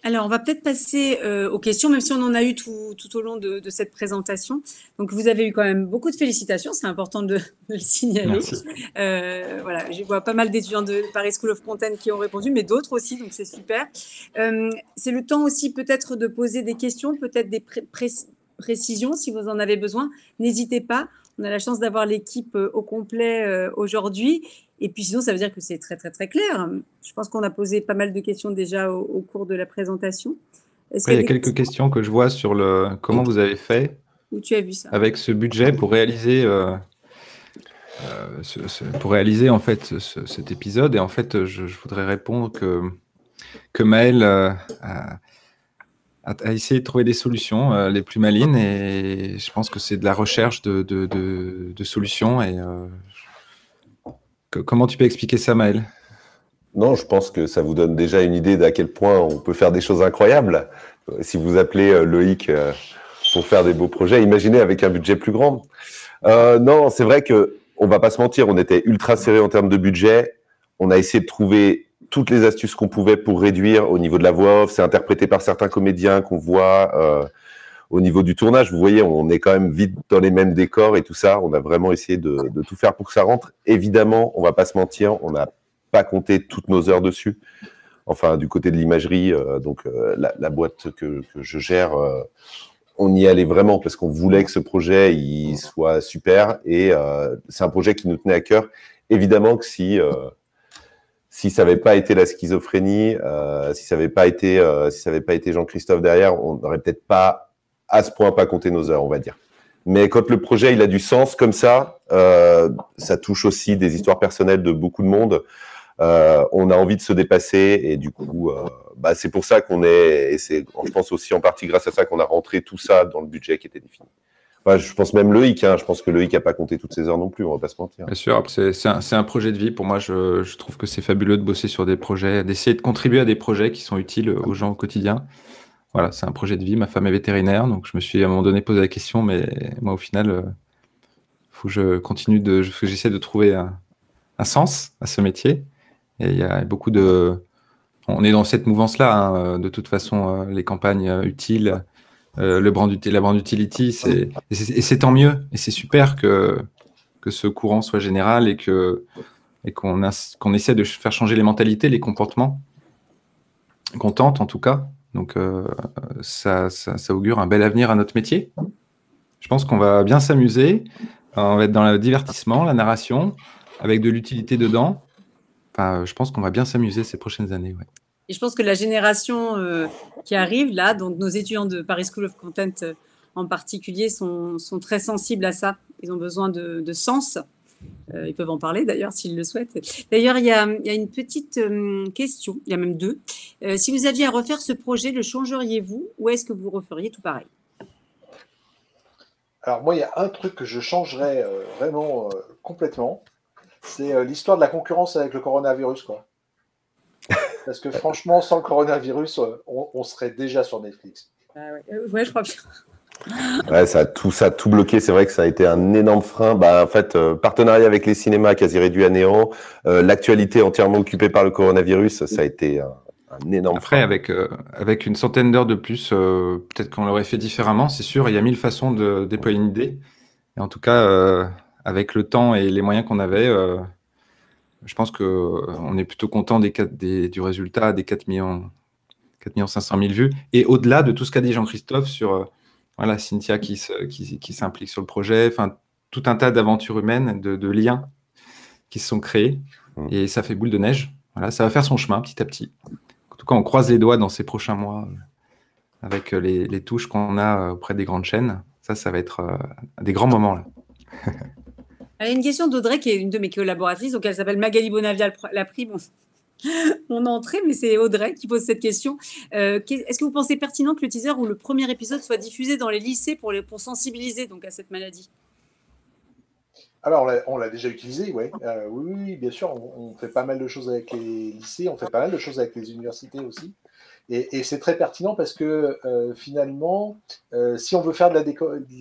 S2: Alors, on va peut-être passer aux questions, même si on en a eu tout au long de cette présentation. Donc, vous avez eu quand même beaucoup de félicitations, c'est important de le signaler. Voilà, je vois pas mal d'étudiants de Paris School of Content qui ont répondu, mais d'autres aussi, donc c'est super. C'est le temps aussi peut-être de poser des questions, peut-être des précisions si vous en avez besoin. N'hésitez pas. On a la chance d'avoir l'équipe au complet aujourd'hui. Et puis sinon, ça veut dire que c'est très, très, très clair. Je pense qu'on a posé pas mal de questions déjà au cours de la présentation.
S3: Il y a quelques questions que je vois sur comment vous avez fait
S2: où tu as vu ça
S3: avec ce budget pour réaliser, en fait cet épisode. Et en fait, je voudrais répondre que Maël a essayé de trouver des solutions les plus malines, et je pense que c'est de la recherche de solutions. Et comment tu peux expliquer ça, Maël?
S4: Non, je pense que ça vous donne déjà une idée d'à quel point on peut faire des choses incroyables. Si vous appelez Loïc pour faire des beaux projets, imaginez avec un budget plus grand. Non, c'est vrai que on va pas se mentir, on était ultra serré en termes de budget. On a essayé de trouver toutes les astuces qu'on pouvait pour réduire au niveau de la voix off. C'est interprété par certains comédiens qu'on voit au niveau du tournage. Vous voyez, on est quand même vite dans les mêmes décors et tout ça. On a vraiment essayé de tout faire pour que ça rentre. Évidemment, on va pas se mentir, on n'a pas compté toutes nos heures dessus. Enfin, du côté de l'imagerie, la boîte que je gère, on y allait vraiment parce qu'on voulait que ce projet il soit super, et c'est un projet qui nous tenait à cœur. Évidemment que si si ça n'avait pas été la schizophrénie, si ça n'avait pas été Jean-Christophe derrière, on n'aurait peut-être pas à ce point pas compté nos heures, on va dire. Mais quand le projet il a du sens comme ça touche aussi des histoires personnelles de beaucoup de monde. On a envie de se dépasser et du coup, c'est pour ça qu'on est, et c'est, je pense aussi en partie grâce à ça qu'on a rentré tout ça dans le budget qui était défini. Enfin, je pense même Loïc, je pense que Loïc n'a pas compté toutes ses heures non plus, on va pas se mentir.
S3: Bien sûr, c'est un projet de vie. Pour moi, je trouve que c'est fabuleux de bosser sur des projets, d'essayer de contribuer à des projets qui sont utiles aux gens au quotidien. Voilà, c'est un projet de vie. Ma femme est vétérinaire, donc je me suis à un moment donné posé la question, mais moi, au final, faut que je continue que j'essaie de trouver un sens à ce métier. Et il y a beaucoup on est dans cette mouvance-là, de toute façon, les campagnes utiles, la brand utility, c'est tant mieux. Et c'est super que ce courant soit général et qu'on essaie de faire changer les mentalités, les comportements, qu'on tente en tout cas. Donc, ça augure un bel avenir à notre métier. Je pense qu'on va bien s'amuser. On va être dans le divertissement, la narration, avec de l'utilité dedans. Enfin, je pense qu'on va bien s'amuser ces prochaines années. Ouais.
S2: Et je pense que la génération qui arrive là, donc nos étudiants de Paris School of Content en particulier, sont très sensibles à ça. Ils ont besoin de sens. Ils peuvent en parler d'ailleurs s'ils le souhaitent. D'ailleurs, il y a une petite question, il y a même deux. Si vous aviez à refaire ce projet, le changeriez-vous ou est-ce que vous referiez tout pareil?
S5: Alors moi, il y a un truc que je changerais vraiment complètement, c'est l'histoire de la concurrence avec le coronavirus, quoi. Parce que franchement, sans le coronavirus, on serait déjà sur Netflix.
S2: Ouais, je crois bien.
S4: Ouais, ça a tout bloqué. C'est vrai que ça a été un énorme frein. En fait, partenariat avec les cinémas quasi réduit à néant. L'actualité entièrement occupée par le coronavirus, ça a été un énorme frein.
S3: Après, avec une centaine d'heures de plus, peut-être qu'on l'aurait fait différemment. C'est sûr, il y a 1000 façons de déployer une idée. Et en tout cas, avec le temps et les moyens qu'on avait, je pense qu'on est plutôt content du résultat des 4 500 000 vues. Et au-delà de tout ce qu'a dit Jean-Christophe sur Cynthia qui s'implique sur le projet, enfin, tout un tas d'aventures humaines, de liens qui se sont créés. Et ça fait boule de neige. Voilà, ça va faire son chemin petit à petit. En tout cas, on croise les doigts dans ces prochains mois avec les touches qu'on a auprès des grandes chaînes. Ça va être des grands moments là.
S2: Il y a une question d'Audrey, qui est une de mes collaboratrices, donc elle s'appelle Magali Bonavia, l'a pris mon entrée, mais c'est Audrey qui pose cette question. Est-ce que vous pensez pertinent que le teaser ou le premier épisode soit diffusé dans les lycées pour sensibiliser donc, à cette maladie?
S5: Alors, on l'a déjà utilisé, ouais. Oui, bien sûr, on fait pas mal de choses avec les lycées, on fait pas mal de choses avec les universités aussi. Et c'est très pertinent parce que finalement, si on veut faire de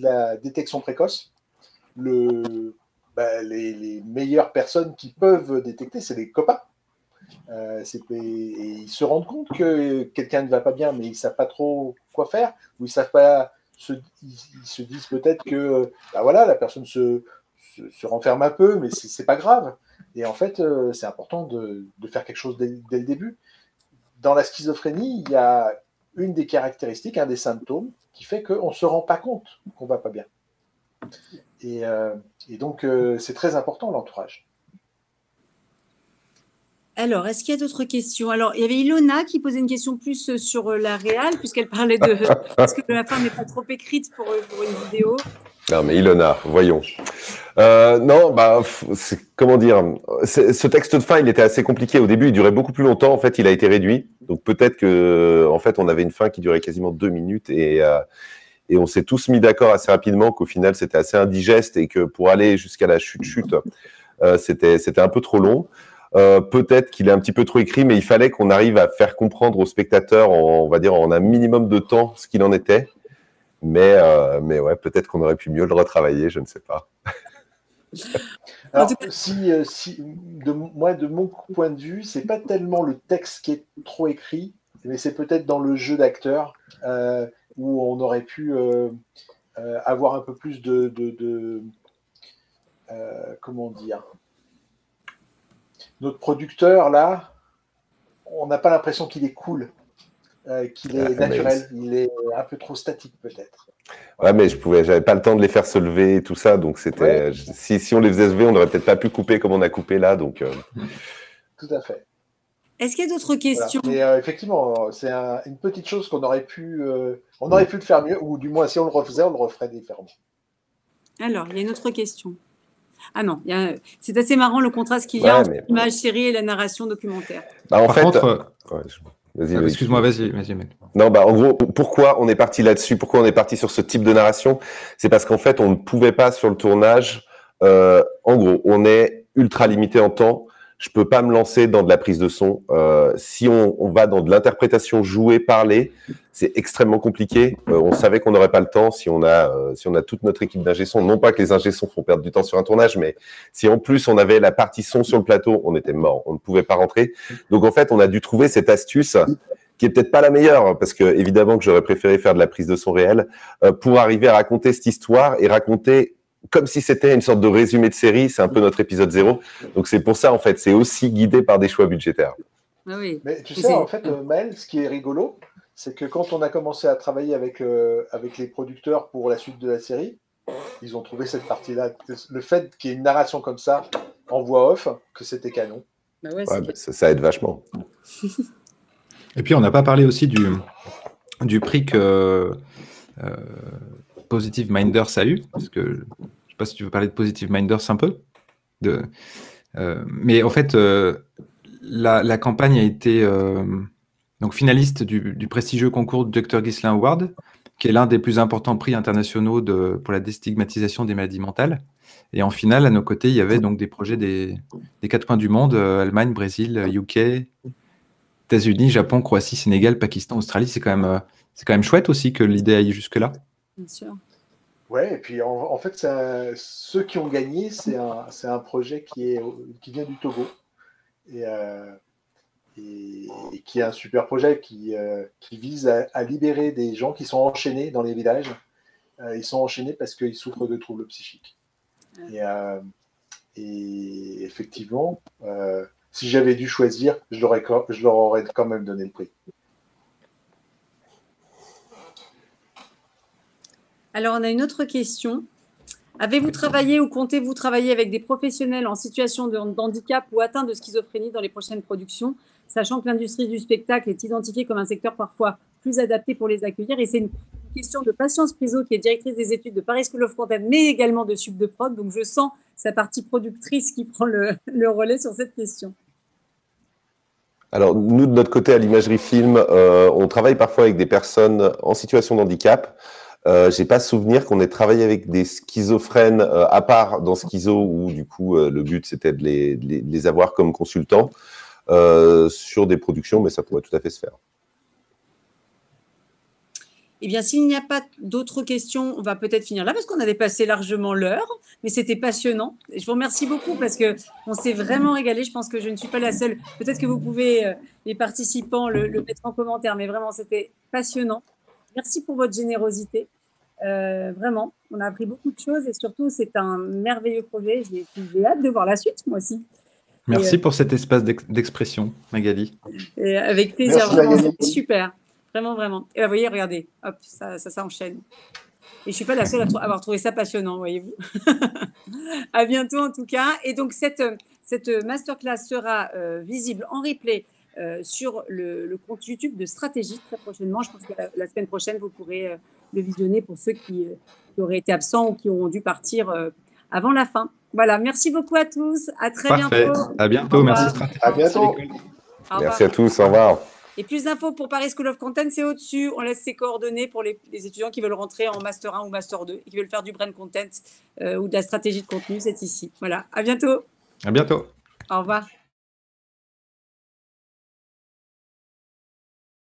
S5: la détection précoce, les meilleures personnes qui peuvent détecter, c'est les copains. Et ils se rendent compte que quelqu'un ne va pas bien, mais ils ne savent pas trop quoi faire, ou ils savent pas. Ils se disent peut-être que la personne se renferme un peu, mais c'est pas grave. Et en fait, c'est important de faire quelque chose dès le début. Dans la schizophrénie, il y a une des caractéristiques, un des symptômes, qui fait qu'on ne se rend pas compte qu'on ne va pas bien. Et donc, c'est très important, l'entourage.
S2: Alors, est-ce qu'il y a d'autres questions? Alors, il y avait Ilona qui posait une question plus sur la réal, puisqu'elle parlait de est-ce que la fin n'est pas trop écrite pour une vidéo?
S4: Non, mais Ilona, voyons. Non, comment dire, ce texte de fin, il était assez compliqué. Au début, il durait beaucoup plus longtemps. En fait, il a été réduit. Donc, peut-être que, en fait, on avait une fin qui durait quasiment 2 minutes et on s'est tous mis d'accord assez rapidement qu'au final, c'était assez indigeste et que pour aller jusqu'à la chute, c'était un peu trop long. Peut-être qu'il est un petit peu trop écrit, mais il fallait qu'on arrive à faire comprendre aux spectateurs, on va dire, en un minimum de temps, ce qu'il en était. Mais ouais, peut-être qu'on aurait pu mieux le retravailler, je ne sais pas.
S5: Alors, de mon point de vue, c'est pas tellement le texte qui est trop écrit, mais c'est peut-être dans le jeu d'acteur où on aurait pu avoir un peu plus de comment dire. Notre producteur là, on n'a pas l'impression qu'il est cool. Qu'il est naturel, il est un peu trop statique peut-être.
S4: Ouais, mais j'avais pas le temps de les faire se lever et tout ça, donc c'était. Ouais. Si on les faisait se lever, on n'aurait peut-être pas pu couper comme on a coupé là, donc.
S5: Tout à fait.
S2: Est-ce qu'il y a d'autres questions?
S5: Voilà. Mais effectivement, c'est une petite chose qu'on aurait pu, le faire mieux, ou du moins si on le refaisait, on le referait différemment.
S2: Alors, il y a une autre question. Ah non, c'est assez marrant le contraste qu'il y a entre l'image série et la narration documentaire.
S4: Bah,
S3: Par contre, excuse-moi, vas-y.
S4: Non, bah, en gros, pourquoi on est parti là-dessus? Pourquoi on est parti sur ce type de narration? C'est parce qu'en fait, on ne pouvait pas sur le tournage. En gros, on est ultra limité en temps. Je peux pas me lancer dans de la prise de son. Si on va dans de l'interprétation jouée, parlée, c'est extrêmement compliqué. On savait qu'on n'aurait pas le temps si on a toute notre équipe d'ingé son. Non pas que les ingé sons font perdre du temps sur un tournage, mais si en plus on avait la partie son sur le plateau, on était mort. On ne pouvait pas rentrer. Donc en fait, on a dû trouver cette astuce qui est peut-être pas la meilleure, parce que évidemment que j'aurais préféré faire de la prise de son réelle, pour arriver à raconter cette histoire et raconter comme si c'était une sorte de résumé de série. C'est un peu notre épisode 0. Donc c'est pour ça, en fait, c'est aussi guidé par des choix budgétaires.
S2: Ah oui.
S5: Mais tu sais, en fait, Maël, ce qui est rigolo, c'est que quand on a commencé à travailler avec les producteurs pour la suite de la série, ils ont trouvé cette partie-là, le fait qu'il y ait une narration comme ça, en voix off, que c'était canon.
S2: Bah ouais,
S4: ça aide vachement.
S3: Et puis, on n'a pas parlé aussi du prix que Positive Minders a eu, parce que je ne sais pas si tu veux parler de Positive Minders un peu. Mais en fait, la campagne a été donc finaliste du prestigieux concours Dr Ghislain Award, qui est l'un des plus importants prix internationaux pour la déstigmatisation des maladies mentales. Et en finale, à nos côtés, il y avait donc des projets des 4 coins du monde, Allemagne, Brésil, UK, États-Unis, Japon, Croatie, Sénégal, Pakistan, Australie. C'est quand même chouette aussi que l'idée aille jusque-là.
S2: Bien sûr.
S5: Ouais, et puis en fait, ceux qui ont gagné, c'est un projet qui vient du Togo et qui est un super projet qui vise à libérer des gens qui sont enchaînés dans les villages. Ils sont enchaînés parce qu'ils souffrent de troubles psychiques. Et effectivement, si j'avais dû choisir, je leur aurais quand même donné le prix.
S2: Alors, on a une autre question. Avez-vous travaillé ou comptez-vous travailler avec des professionnels en situation de handicap ou atteints de schizophrénie dans les prochaines productions, sachant que l'industrie du spectacle est identifiée comme un secteur parfois plus adapté pour les accueillir? Et c'est une question de Patience Priso, qui est directrice des études de Paris School of Content, mais également de Subdeprod. Donc, je sens sa partie productrice qui prend le relais sur cette question.
S4: Alors, nous, de notre côté, à l'Imagerie Film, on travaille parfois avec des personnes en situation de handicap. J'ai pas souvenir qu'on ait travaillé avec des schizophrènes, à part dans Schizo, où du coup, le but, c'était de les avoir comme consultants sur des productions, mais ça pourrait tout à fait se faire.
S2: Eh bien, s'il n'y a pas d'autres questions, on va peut-être finir là parce qu'on a dépassé largement l'heure, mais c'était passionnant. Je vous remercie beaucoup parce qu'on s'est vraiment régalé. Je pense que je ne suis pas la seule. Peut-être que vous pouvez, les participants, le mettre en commentaire, mais vraiment, c'était passionnant. Merci pour votre générosité. Vraiment, on a appris beaucoup de choses et surtout, c'est un merveilleux projet. J'ai hâte de voir la suite, moi aussi.
S3: Merci pour cet espace d'expression, Magali.
S2: Et avec plaisir, vraiment, c'était super. Vraiment, vraiment. Et vous voyez, regardez, hop, ça s'enchaîne. Et je ne suis pas la seule à avoir trouvé ça passionnant, voyez-vous. À bientôt, en tout cas. Et donc, cette masterclass sera visible en replay sur le compte YouTube de Stratégie très prochainement. Je pense que la semaine prochaine, vous pourrez le visionner pour ceux qui auraient été absents ou qui auront dû partir avant la fin. Voilà, merci beaucoup à tous. À très bientôt.
S3: À bientôt, merci Stratégie.
S5: À bientôt.
S4: Merci à tous, au revoir.
S2: Et plus d'infos pour Paris School of Content, c'est au-dessus. On laisse ses coordonnées pour les étudiants qui veulent rentrer en Master 1 ou Master 2 et qui veulent faire du brand content ou de la stratégie de contenu, c'est ici. Voilà, à bientôt.
S3: À bientôt.
S2: Au revoir.